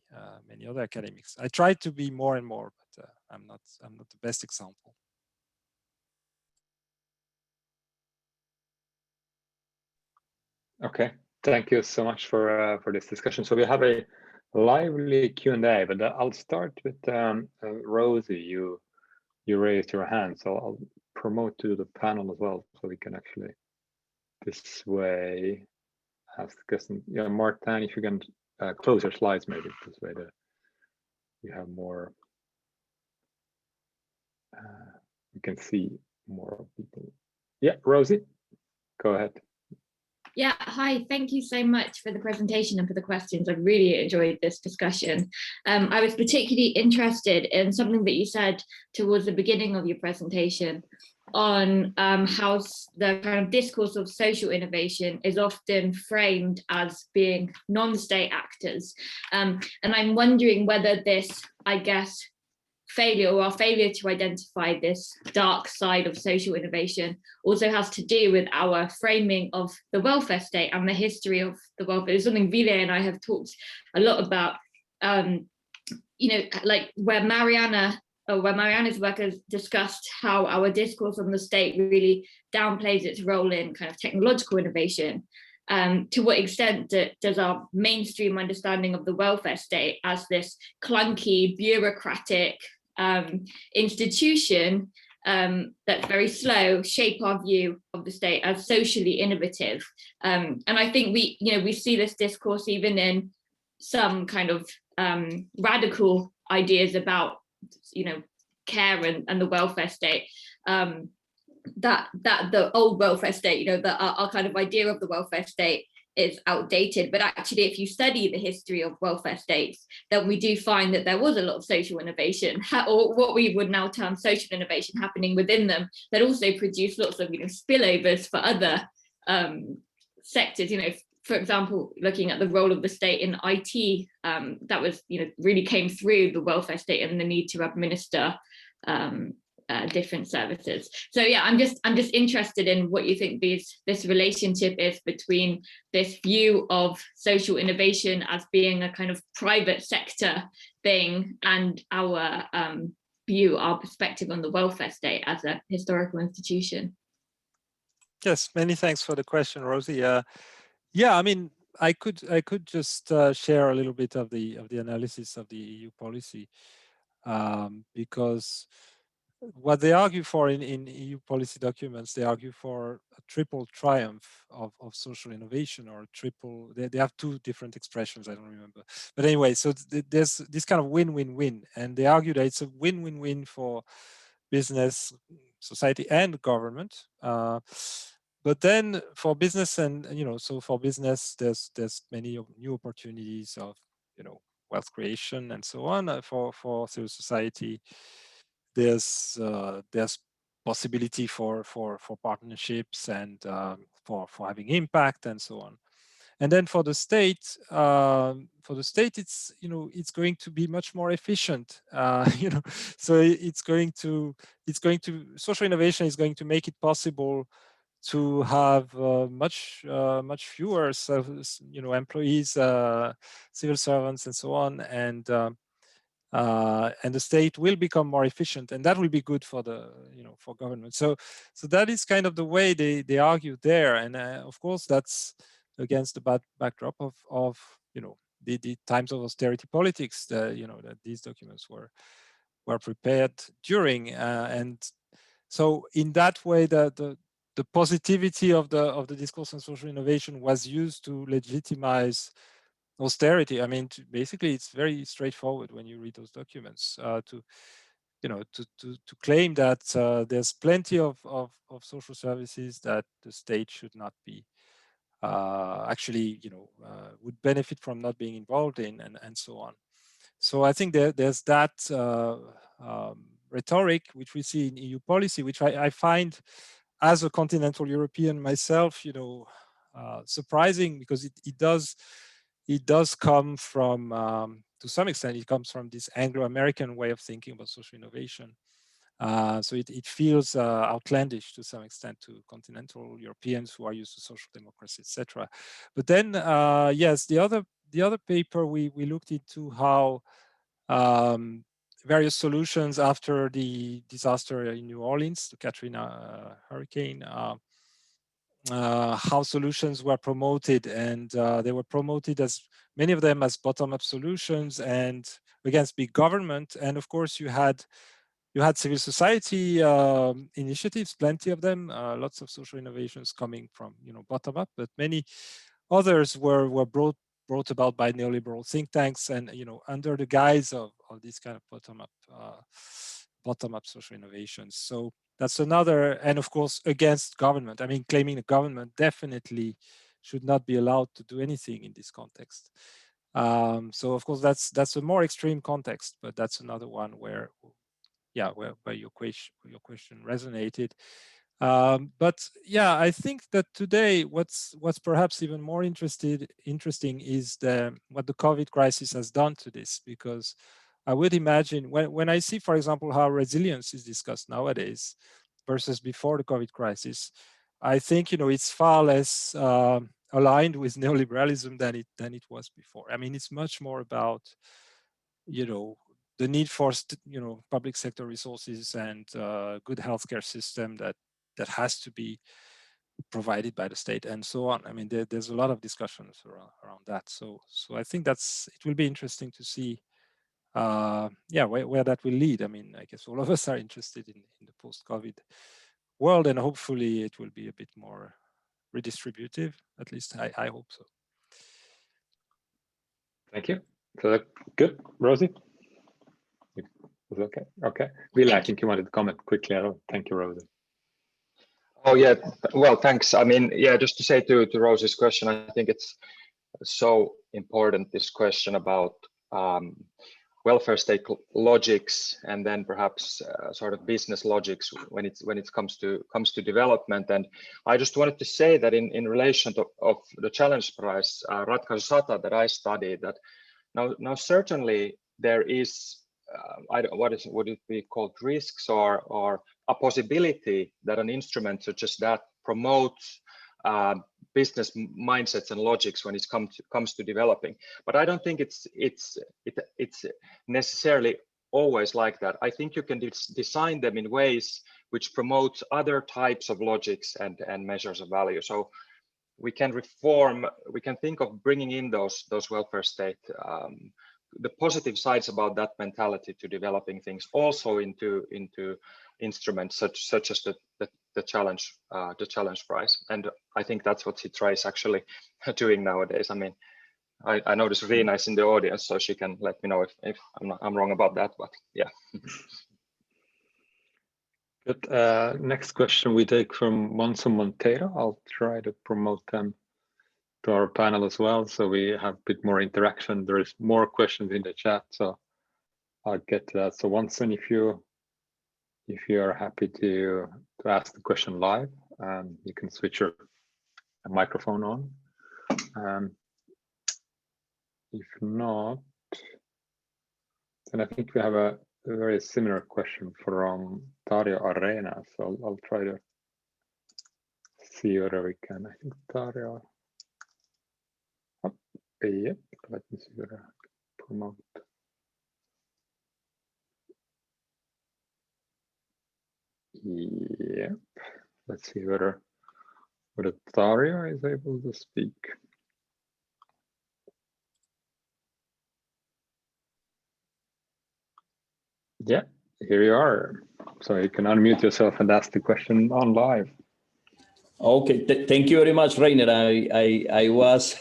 other academics. I try to be more and more, but I'm not the best example. Okay, thank you so much for this discussion. So we have a lively Q&A, but I'll start with Rosie. You raised your hand, so I'll promote to the panel as well, so we can actually this way ask questions. Yeah, Martin, if you can close your slides, maybe this way that you have more. You can see more people. Yeah, Rosie, go ahead. Yeah, hi, thank you so much for the presentation and for the questions. I really enjoyed this discussion. I was particularly interested in something that you said towards the beginning of your presentation on how the kind of discourse of social innovation is often framed as being non-state actors. And I'm wondering whether this, I guess, failure or our failure to identify this dark side of social innovation also has to do with our framing of the welfare state and the history of the welfare. It's something Ville and I have talked a lot about, like where Mariana's work has discussed how our discourse on the state really downplays its role in kind of technological innovation. To what extent does our mainstream understanding of the welfare state as this clunky, bureaucratic institution that's very slow shape our view of the state as socially innovative? And I think we see this discourse even in some kind of radical ideas about care and the welfare state, that the old welfare state, that our kind of idea of the welfare state is outdated. But actually, if you study the history of welfare states, then we do find that there was a lot of social innovation, or what we would now term social innovation, happening within them, that also produced lots of spillovers for other sectors. For example, looking at the role of the state in IT, that was really came through the welfare state and the need to administer different services. So yeah, I'm just interested in what you think this relationship is between this view of social innovation as being a kind of private sector thing and our view, our perspective on the welfare state as a historical institution. Yes, many thanks for the question, Rosie. Yeah, I mean, I could just share a little bit of the analysis of the EU policy, because what they argue for in EU policy documents, they argue for a triple triumph of social innovation, or a triple. They have two different expressions. I don't remember, but anyway, so there's this kind of win-win-win, and they argue that it's a win-win-win for business, society, and government. But then for business, and so for business, there's many new opportunities of wealth creation and so on. For civil society, there's possibility for partnerships and for having impact and so on. And then for the state, it's it's going to be much more efficient. So it's going to social innovation is going to make it possible to have much fewer employees, civil servants, and so on, and the state will become more efficient, and that will be good for the for government. So that is kind of the way they argue there, and of course that's against the backdrop of the times of austerity politics that that these documents were prepared during, and so in that way the positivity of the discourse on social innovation was used to legitimize austerity. I mean, basically, it's very straightforward when you read those documents to claim that there's plenty of social services that the state should not be actually would benefit from not being involved in, and so on. So I think there's that rhetoric which we see in EU policy, which I find, as a continental European myself, surprising, because it does come from, to some extent, it comes from this Anglo-American way of thinking about social innovation. So it feels outlandish to some extent to continental Europeans who are used to social democracy, etc. But then, yes, the other paper we looked into how various solutions after the disaster in New Orleans, the Katrina hurricane, how solutions were promoted, and they were promoted, as many of them, as bottom-up solutions and against big government. And of course, you had civil society initiatives, plenty of them, lots of social innovations coming from bottom-up, but many others were brought about by neoliberal think tanks, and under the guise of these kind of bottom-up social innovations. So that's another, and of course against government. I mean, claiming the government definitely should not be allowed to do anything in this context. So of course that's a more extreme context, but that's another one where your question resonated. But yeah, I think that today what's perhaps even more interesting is what the COVID crisis has done to this, because I would imagine when I see, for example, how resilience is discussed nowadays versus before the COVID crisis, I think it's far less aligned with neoliberalism than it was before. I mean, it's much more about the need for public sector resources and good healthcare system that has to be provided by the state, and so on. I mean, there's a lot of discussions around that. So I think it will be interesting to see where that will lead. I mean, I guess all of us are interested in the post-COVID world, and hopefully it will be a bit more redistributive. At least I hope so. Thank you. So good, Rosie? Okay. Okay. Ville, I think you wanted to comment quickly. Thank you, Rosie. Oh yeah, well, thanks. I mean, yeah, just to say to Rosie's question, I think it's so important, this question about welfare state logics, and then perhaps sort of business logics when it comes to development. And I just wanted to say that in relation to the challenge prize Ratkaisu 100 that I studied, that now certainly there is would it be called risks or a possibility that an instrument such as that promotes business mindsets and logics when it comes to developing. But I don't think it's necessarily always like that. I think you can design them in ways which promote other types of logics and measures of value. So we can think of bringing in those welfare state, the positive sides about that mentality to developing things also into instruments such as the challenge prize. And I think that's what Sitra is actually doing nowadays. I mean, I notice Riina is in the audience, so she can let me know if I'm wrong about that, but yeah. Good. Next question we take from Monzo Monteiro. I'll try to promote them to our panel as well, so we have a bit more interaction. There is more questions in the chat, so I'll get to that. So Monzo, if you are happy to ask the question live, you can switch your microphone on. If not, then I think we have a very similar question from Dario Arena. So I'll try to see whether we can. I think Dario. Oh, yep. Let me see whether I can promote. Yep. Let's see whether Dario is able to speak. Yeah, here you are. So you can unmute yourself and ask the question on live. Okay, thank you very much, Rainer. I was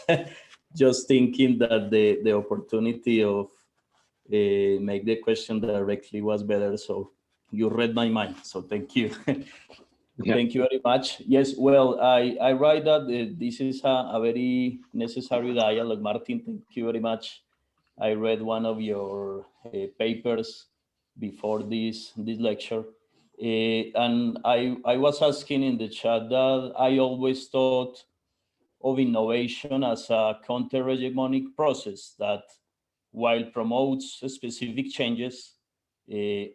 just thinking that the opportunity of make the question directly was better. So you read my mind. So thank you. Yeah. Thank you very much. Yes, well, I write that this is a very necessary dialogue. Martin, thank you very much. I read one of your papers before this lecture. And I was asking in the chat that I always thought of innovation as a counter-hegemonic process that, while promotes specific changes,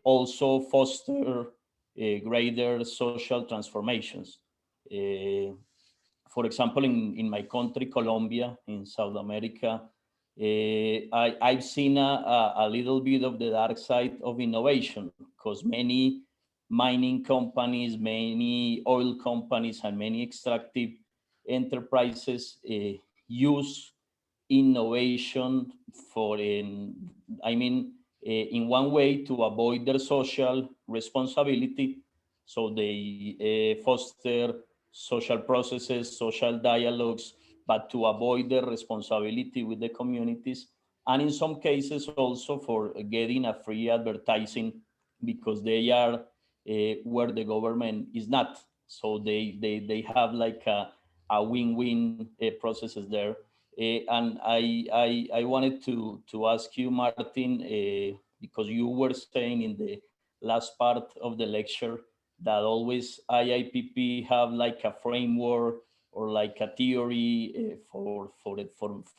also foster greater social transformations. For example, in my country, Colombia, in South America, I've seen a little bit of the dark side of innovation, because many mining companies, many oil companies, and many extractive enterprises use innovation in one way to avoid their social responsibility. So they foster social processes, social dialogues, but to avoid their responsibility with the communities. And in some cases also for getting a free advertising, because they are where the government is not. So they have like a win-win processes there. And I wanted to ask you, Martin, because you were saying in the last part of the lecture that always IIPP have like a framework or like a theory for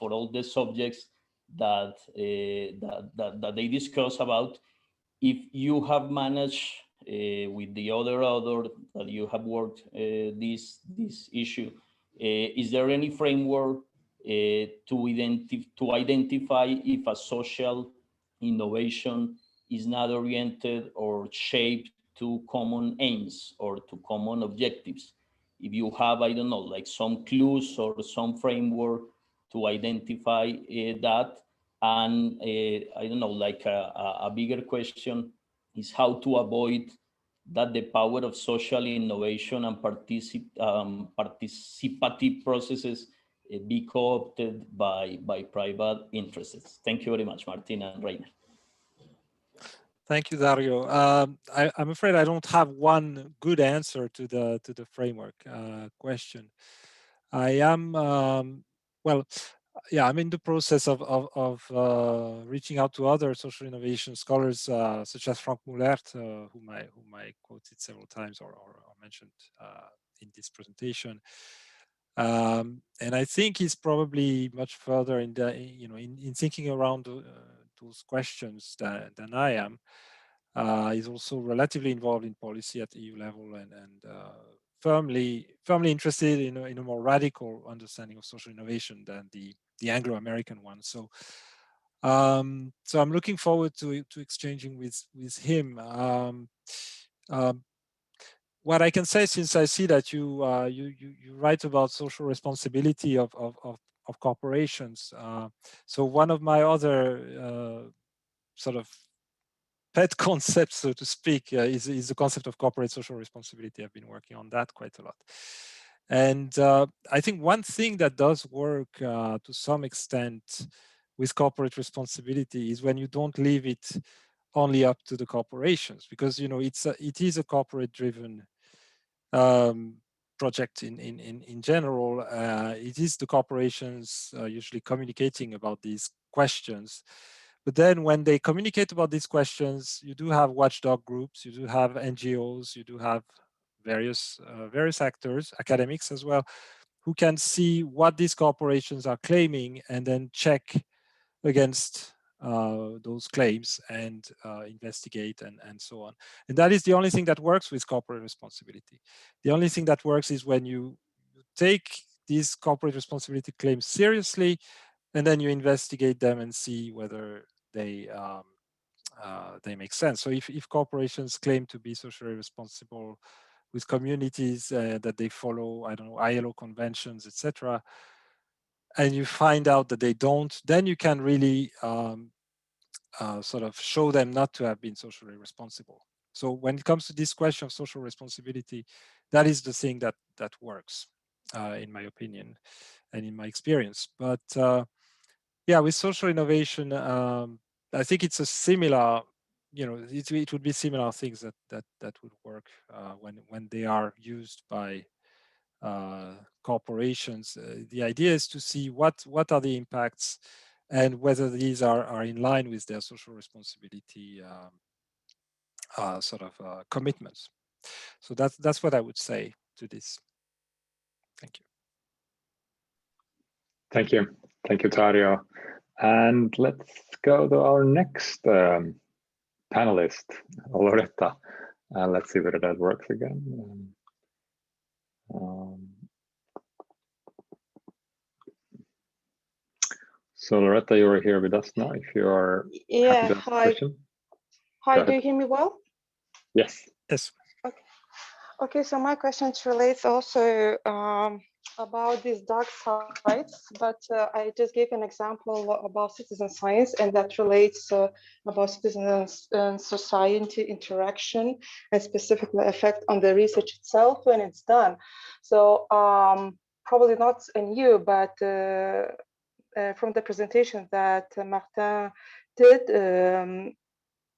all the subjects that they discuss about. If you have managed with the other that you have worked this issue, is there any framework to identify if a social innovation is not oriented or shaped to common aims or to common objectives? If you have, I don't know, like some clues or some framework to identify that. And I don't know, like a bigger question is how to avoid that the power of social innovation and participative processes be co-opted by private interests. Thank you very much, Martin and Rainer. Thank you, Dario. I'm afraid I don't have one good answer to the framework question. I am I'm in the process of reaching out to other social innovation scholars, such as Frank Mullert, whom I quoted several times or mentioned in this presentation. And I think he's probably much further in thinking around those questions than I am. He's also relatively involved in policy at EU level and firmly interested in a more radical understanding of social innovation than the Anglo-American one. So So I'm looking forward to exchanging with him. What I can say, since I see that you write about social responsibility of corporations, so one of my other sort of pet concepts, so to speak, is the concept of corporate social responsibility. I've been working on that quite a lot. And I think one thing that does work to some extent with corporate responsibility is when you don't leave it only up to the corporations, because it is a corporate driven project in general. It is the corporations usually communicating about these questions. But then when they communicate about these questions, you do have watchdog groups, you do have NGOs, you do have various actors, academics as well, who can see what these corporations are claiming and then check against those claims and investigate and so on. And that is the only thing that works with corporate responsibility. The only thing that works is when you take these corporate responsibility claims seriously, and then you investigate them and see whether they make sense. So if corporations claim to be socially responsible with communities that they follow, I don't know, ILO conventions, etc., and you find out that they don't, then you can really sort of show them not to have been socially responsible. So when it comes to this question of social responsibility, that is the thing that works, in my opinion and in my experience. But yeah, with social innovation, I think it's a similar, it would be similar things that would work when they are used by corporations. The idea is to see what are the impacts and whether these are in line with their social responsibility sort of commitments. So that's what I would say to this. Thank you. Thank you. Thank you, Dario. And let's go to our next panelist, Loretta. Let's see whether that works again. So Loretta, you are here with us now. If you are happy to ask a question. Hi, do you hear me well? Yes. Yes. Okay. Okay, so my question relates also about these dark sides, but I just gave an example about citizen science, and that relates about citizens and society interaction and specifically effect on the research itself when it's done. So probably not in you, but from the presentation that Martin did,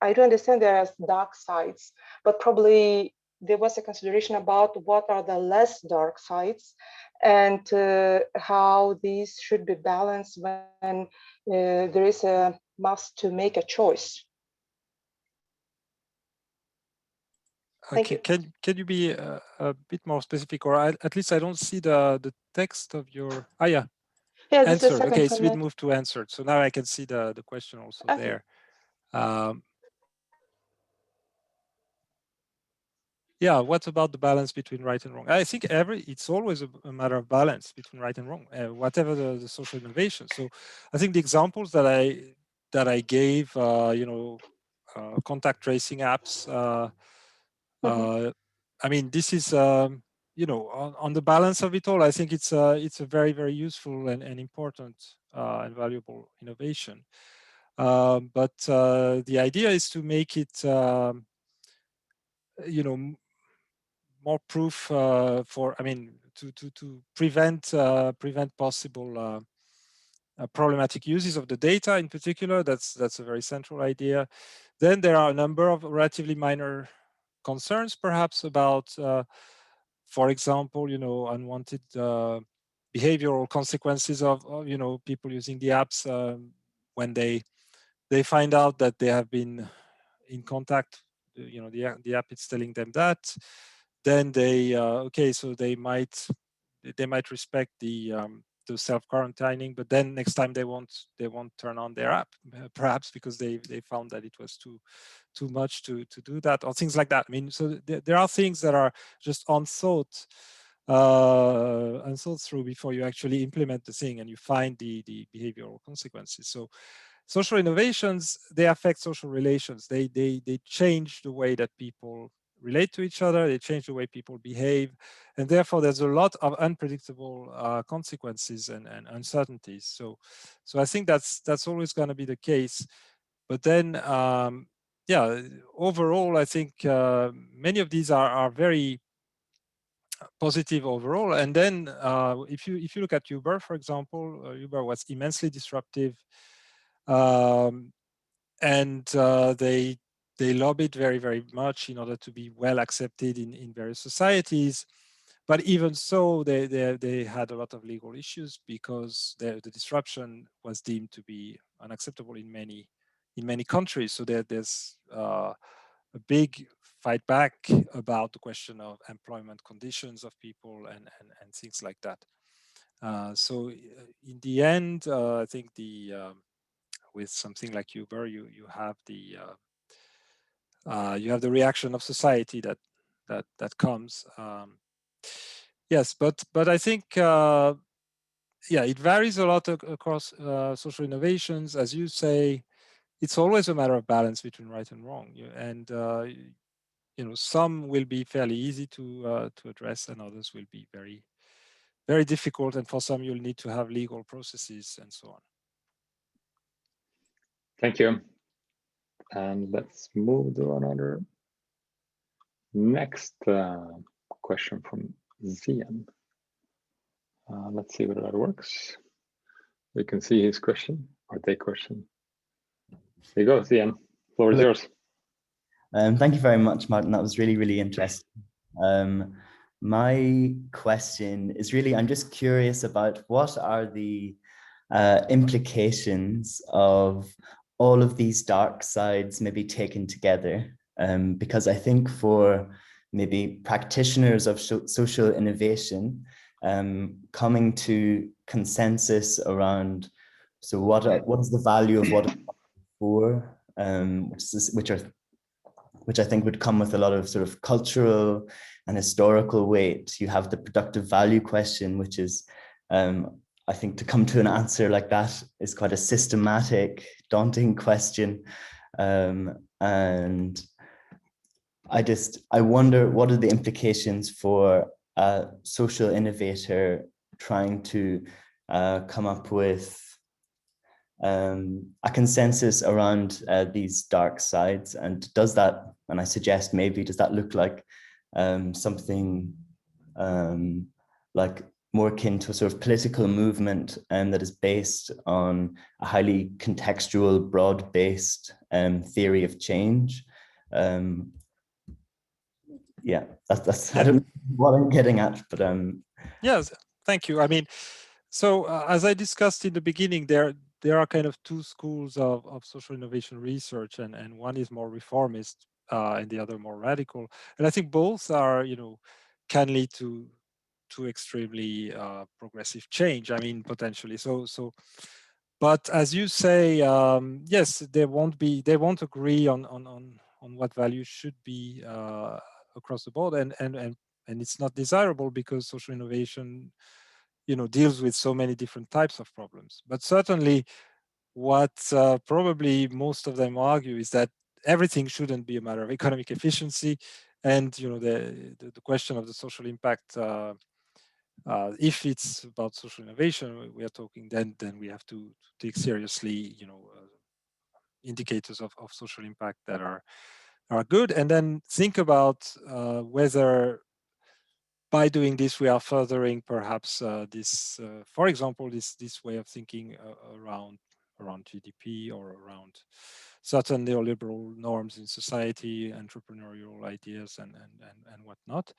I do understand there are dark sides, but probably there was a consideration about what are the less dark sides and how these should be balanced when there is a must to make a choice. Thank you. Can you be a bit more specific, or at least I don't see the text of your yeah. Yeah, answered. Okay, it's been moved to answered. So now I can see the question also there. Yeah, what about the balance between right and wrong? I think it's always a matter of balance between right and wrong, whatever the social innovation. So I think the examples that I gave, contact tracing apps. I mean, this is on the balance of it all. I think it's a very, very useful and important and valuable innovation. But the idea is to make it, more proof for, I mean, to prevent possible problematic uses of the data in particular. That's a very central idea. Then there are a number of relatively minor concerns, perhaps, about, for example, unwanted behavioral consequences of people using the apps when they find out that they have been in contact. The app is telling them that. Then they so they might respect the self-quarantining, but then next time they won't turn on their app, perhaps because they found that it was too much to do that, or things like that. I mean, so there are things that are just unthought through before you actually implement the thing and you find the behavioral consequences. So social innovations, they affect social relations. They change the way that people relate to each other. They change the way people behave, and therefore there's a lot of unpredictable consequences and uncertainties. So I think that's always going to be the case. But then, yeah, overall, I think many of these are very positive overall. And then if you look at Uber, for example, Uber was immensely disruptive, and they lobbied very much in order to be well accepted in various societies. But even so, they had a lot of legal issues because the disruption was deemed to be unacceptable in many countries. So there's a big fight back about the question of employment conditions of people and things like that. So in the end, I think with something like Uber, you have the reaction of society that comes. Yes, but I think yeah, it varies a lot across social innovations. As you say, it's always a matter of balance between right and wrong, and some will be fairly easy to address, and others will be very difficult. And for some, you'll need to have legal processes and so on. Thank you. And let's move to another next question from Zian. Let's see whether that works. We can see his question or their question. There you go, Zian. Floor is yours. Thank you very much, Martin. That was really interesting. My question is really, I'm just curious about what are the implications of all of these dark sides maybe taken together, because I think for maybe practitioners of social innovation, coming to consensus around, so what is the value of what it's for, which I think would come with a lot of sort of cultural and historical weight. You have the productive value question, which is, I think to come to an answer like that is quite a systematic, daunting question. And I wonder, what are the implications for a social innovator trying to come up with a consensus around these dark sides? And does that, and I suggest maybe, does that look like something like more akin to a sort of political movement that is based on a highly contextual, broad-based theory of change? Yeah, that's I don't know what I'm getting at, but yes, thank you. I mean, so as I discussed in the beginning, there are kind of two schools of social innovation research, and one is more reformist and the other more radical. And I think both are, can lead to extremely progressive change. I mean, potentially. So, but as you say, yes, they won't agree on what values should be across the board, and it's not desirable because social innovation, deals with so many different types of problems. But certainly, what probably most of them argue is that everything shouldn't be a matter of economic efficiency, and the question of the social impact. If it's about social innovation, we are talking, then we have to take seriously, indicators of social impact that are good, and then think about whether by doing this we are furthering perhaps this, for example, this way of thinking around GDP or around certain neoliberal norms in society, entrepreneurial ideas, and whatnot.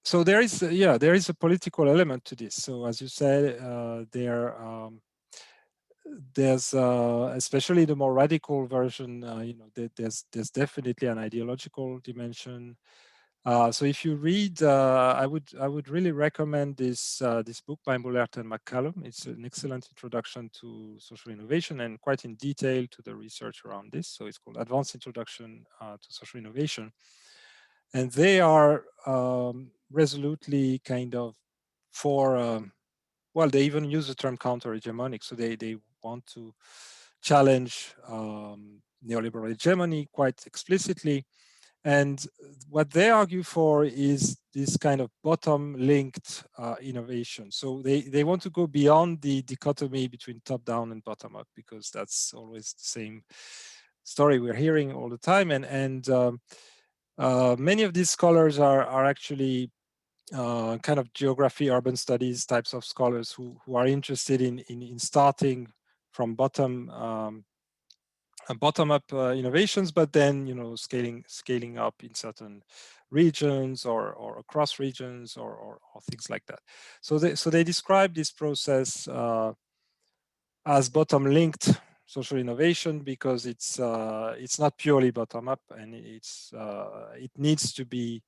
So there is a political element to this. So as you said, there's especially the more radical version, there's definitely an ideological dimension. So if you read, I would really recommend this book by Mullert and McCallum. It's an excellent introduction to social innovation and quite in detail to the research around this. So it's called Advanced Introduction to Social Innovation. And they are resolutely kind of for, well, they even use the term counter-hegemonic. So they want to challenge neoliberal hegemony quite explicitly. And what they argue for is this kind of bottom-linked innovation. So they want to go beyond the dichotomy between top-down and bottom-up, because that's always the same story we're hearing all the time. And many of these scholars are actually kind of geography, urban studies types of scholars who are interested in starting from bottom-up innovations, but then scaling up in certain regions or across regions or things like that. So they describe this process as bottom-linked social innovation because it's not purely bottom-up, and it needs to be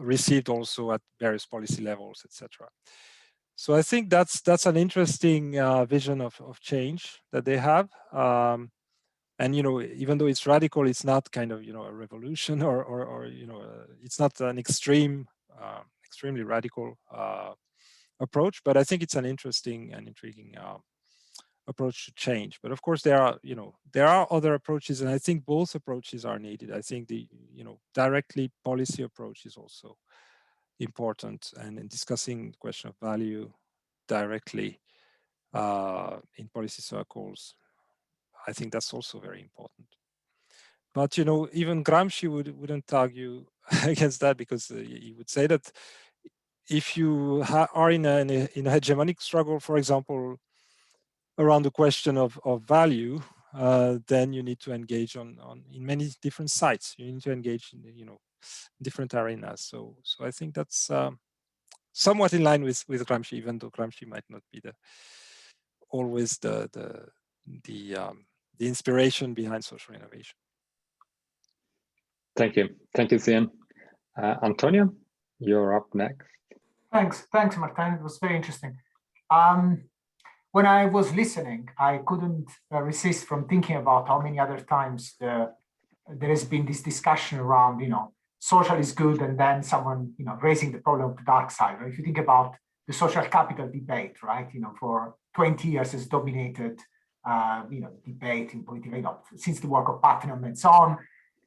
received also at various policy levels, etc. So I think that's an interesting vision of change that they have. And even though it's radical, it's not kind of a revolution or it's not an extremely radical approach. But I think it's an interesting and intriguing approach to change. But of course, there are other approaches, and I think both approaches are needed. I think the directly policy approach is also important, and in discussing the question of value directly in policy circles, I think that's also very important. But even Gramsci wouldn't argue against that, because he would say that if you are in a hegemonic struggle, for example, around the question of value, then you need to engage in many different sites. You need to engage in different arenas. So I think that's somewhat in line with Gramsci, even though Gramsci might not be always the inspiration behind social innovation. Thank you, Zian. Antonio, you're up next. Thanks, Martin. It was very interesting. When I was listening, I couldn't resist from thinking about how many other times there has been this discussion around, social is good, and then someone, raising the problem of the dark side. Right? If you think about the social capital debate, right, for 20 years has dominated, debate in political, since the work of Putnam and so on.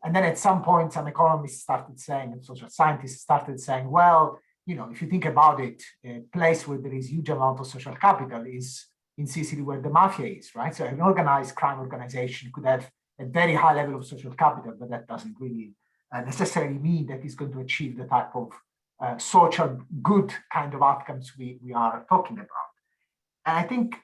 And then at some point, some economists started saying, and social scientists started saying, well, if you think about it, a place where there is huge amount of social capital is in Sicily, where the mafia is, right? So an organized crime organization could have a very high level of social capital, but that doesn't really necessarily mean that it's going to achieve the type of social good kind of outcomes we are talking about. And I think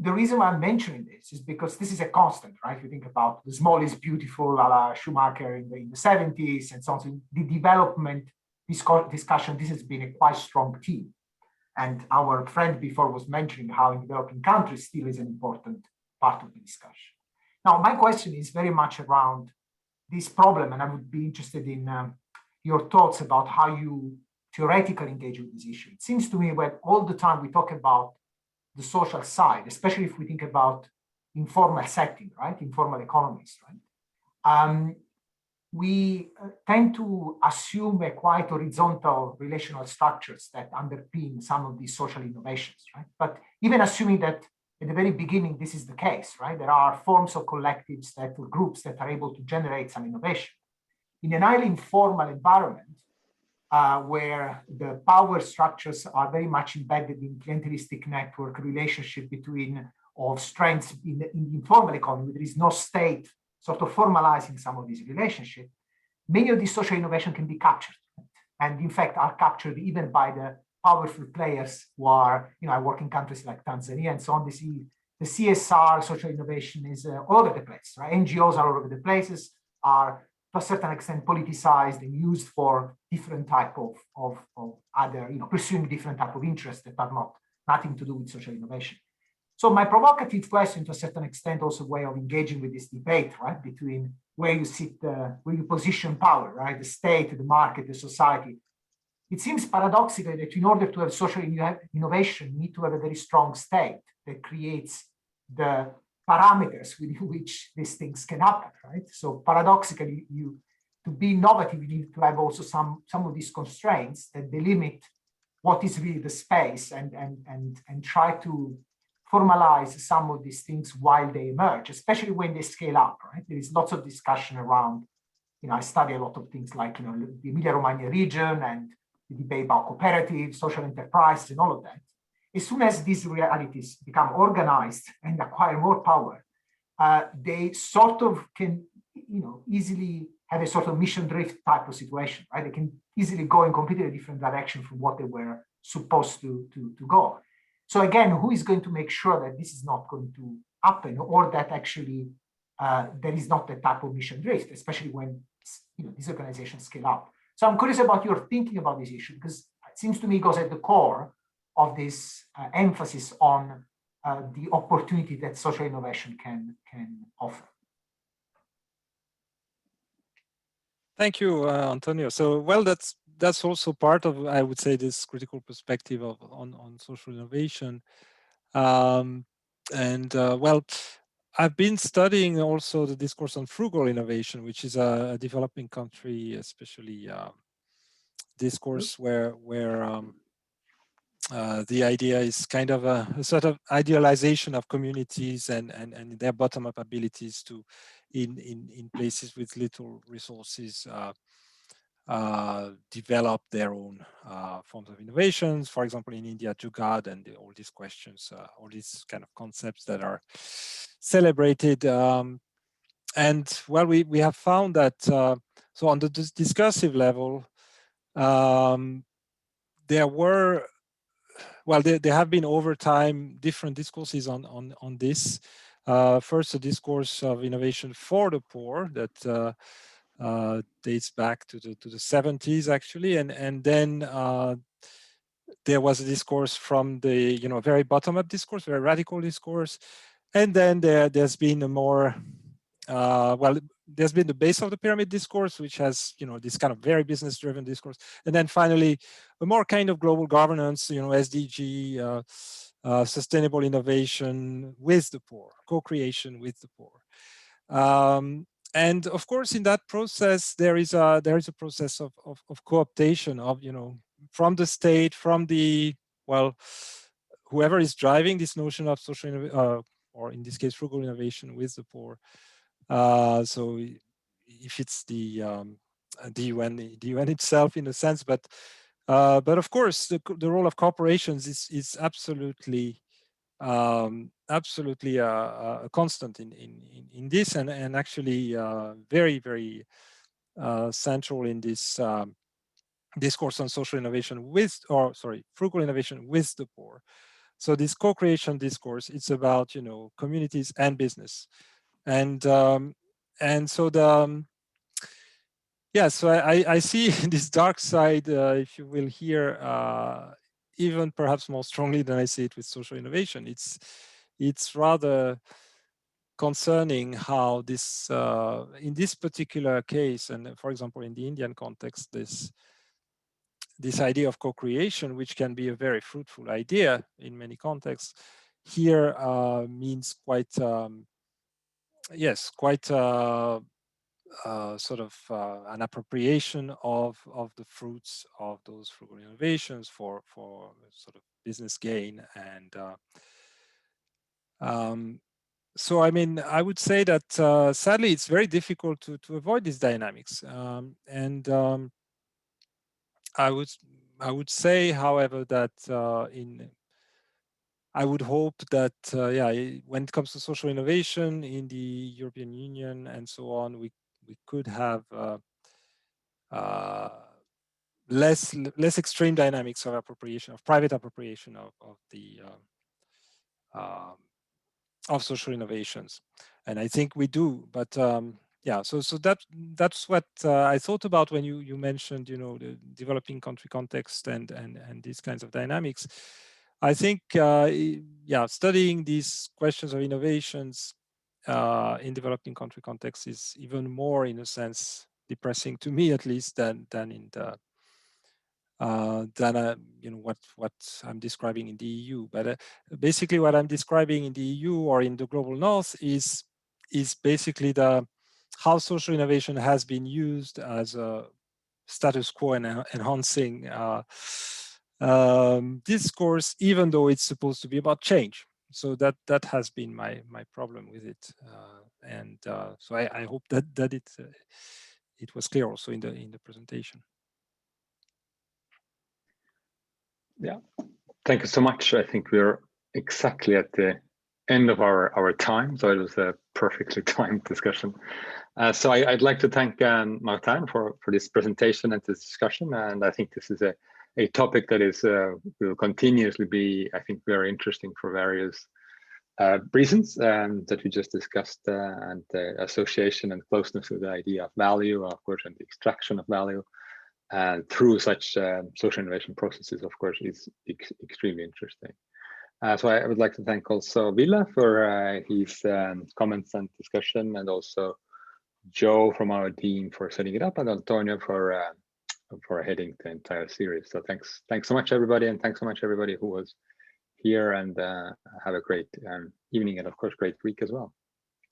the reason why I'm mentioning this is because this is a constant, right? If you think about the small is beautiful, a la Schumacher in the 70s and so on. So the development discussion, this has been a quite strong theme. And our friend before was mentioning how in developing countries still is an important part of the discussion. Now, my question is very much around this problem, and I would be interested in your thoughts about how you theoretically engage with this issue. It seems to me that all the time we talk about the social side, especially if we think about informal setting, right? Informal economies, right? We tend to assume a quite horizontal relational structures that underpin some of these social innovations, right? But even assuming that at the very beginning, this is the case, right? There are forms of collectives or groups that are able to generate some innovation. In an highly informal environment, where the power structures are very much embedded in clientelistic network relationship of strengths in the informal economy, there is no state sort of formalizing some of these relationships. Many of these social innovation can be captured, and in fact are captured even by the powerful players who are, I work in countries like Tanzania and so on. The CSR, social innovation, is all over the place, right? NGOs are all over the places, are to a certain extent politicized and used for different type of other, pursuing different type of interests that are nothing to do with social innovation. So my provocative question, to a certain extent, also a way of engaging with this debate, right, between where you sit, where you position power, right, the state, the market, the society. It seems paradoxically that in order to have social innovation, you need to have a very strong state that creates the parameters within which these things can happen, right? So paradoxically, to be innovative, you need to have also some of these constraints that delimit what is really the space and try to formalize some of these things while they emerge, especially when they scale up, right? There is lots of discussion around, I study a lot of things like, the Emilia-Romagna region and the debate about cooperatives, social enterprise, and all of that. As soon as these realities become organized and acquire more power, they sort of can, easily have a sort of mission drift type of situation, right? They can easily go in completely different direction from what they were supposed to go. So again, who is going to make sure that this is not going to happen, or that actually there is not that type of mission drift, especially when these organizations scale up? So I'm curious about your thinking about this issue, because it seems to me it goes at the core of this emphasis on the opportunity that social innovation can offer. Thank you, Antonio. So, well, that's also part of, I would say, this critical perspective on social innovation. Well, I've been studying also the discourse on frugal innovation, which is a developing country, especially discourse where the idea is kind of a sort of idealization of communities and their bottom-up abilities to, in places with little resources, develop their own forms of innovations. For example, in India, Jugaad and all these questions, all these kind of concepts that are celebrated. And well, we have found that, so on the discursive level, there were, well, there have been over time different discourses on this. First, a discourse of innovation for the poor that dates back to the 70s actually, and then there was a discourse from the very bottom-up discourse, very radical discourse, and then there's been a more well, there's been the base of the pyramid discourse, which has this kind of very business-driven discourse, and then finally a more kind of global governance, SDG, sustainable innovation with the poor, co-creation with the poor. And of course, in that process, there is a process of co-optation of from the state, from the, well, whoever is driving this notion of social or in this case frugal innovation with the poor. So if it's the UN itself in a sense, but of course the role of corporations is absolutely absolutely a constant in this, and actually very, very central in this discourse on social innovation with, or sorry, frugal innovation with the poor. So this co-creation discourse, it's about communities and business, and so the yeah, so I see this dark side, if you will, here, even perhaps more strongly than I see it with social innovation. It's rather concerning how this, in this particular case, and for example, in the Indian context, this idea of co-creation, which can be a very fruitful idea in many contexts, here means quite, yes, quite sort of an appropriation of the fruits of those frugal innovations for sort of business gain. And so, I mean, I would say that sadly, it's very difficult to avoid these dynamics. I would say, however, that I would hope that, yeah, when it comes to social innovation in the European Union and so on, we could have less extreme dynamics of appropriation, of private appropriation of the of social innovations, and I think we do. But yeah, so that's what I thought about when you mentioned the developing country context and these kinds of dynamics. I think yeah, studying these questions of innovations in developing country context is even more, in a sense, depressing to me, at least, than in the what I'm describing in the EU. But basically, what I'm describing in the EU or in the global North is basically how social innovation has been used as a status quo and enhancing discourse, even though it's supposed to be about change. so that has been my problem with it, and so I hope that it was clear also in the presentation. Yeah, thank you so much. I think we're exactly at the end of our time, so it was a perfectly timed discussion. So I'd like to thank Martin for this presentation and this discussion, and I think this is a topic that is will continuously be, I think, very interesting for various reasons that we just discussed, and the association and closeness with the idea of value, of course, and the extraction of value, and through such social innovation processes, of course, is extremely interesting. So I would like to thank also Ville for his comments and discussion, and also Joe from our team for setting it up, and Antonio for heading the entire series. So thanks so much, everybody, and thanks so much everybody who was here, and have a great evening, and of course great week as well.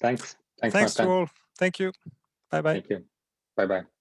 Thanks To all. Thank you. Bye bye. Thank you. Bye bye.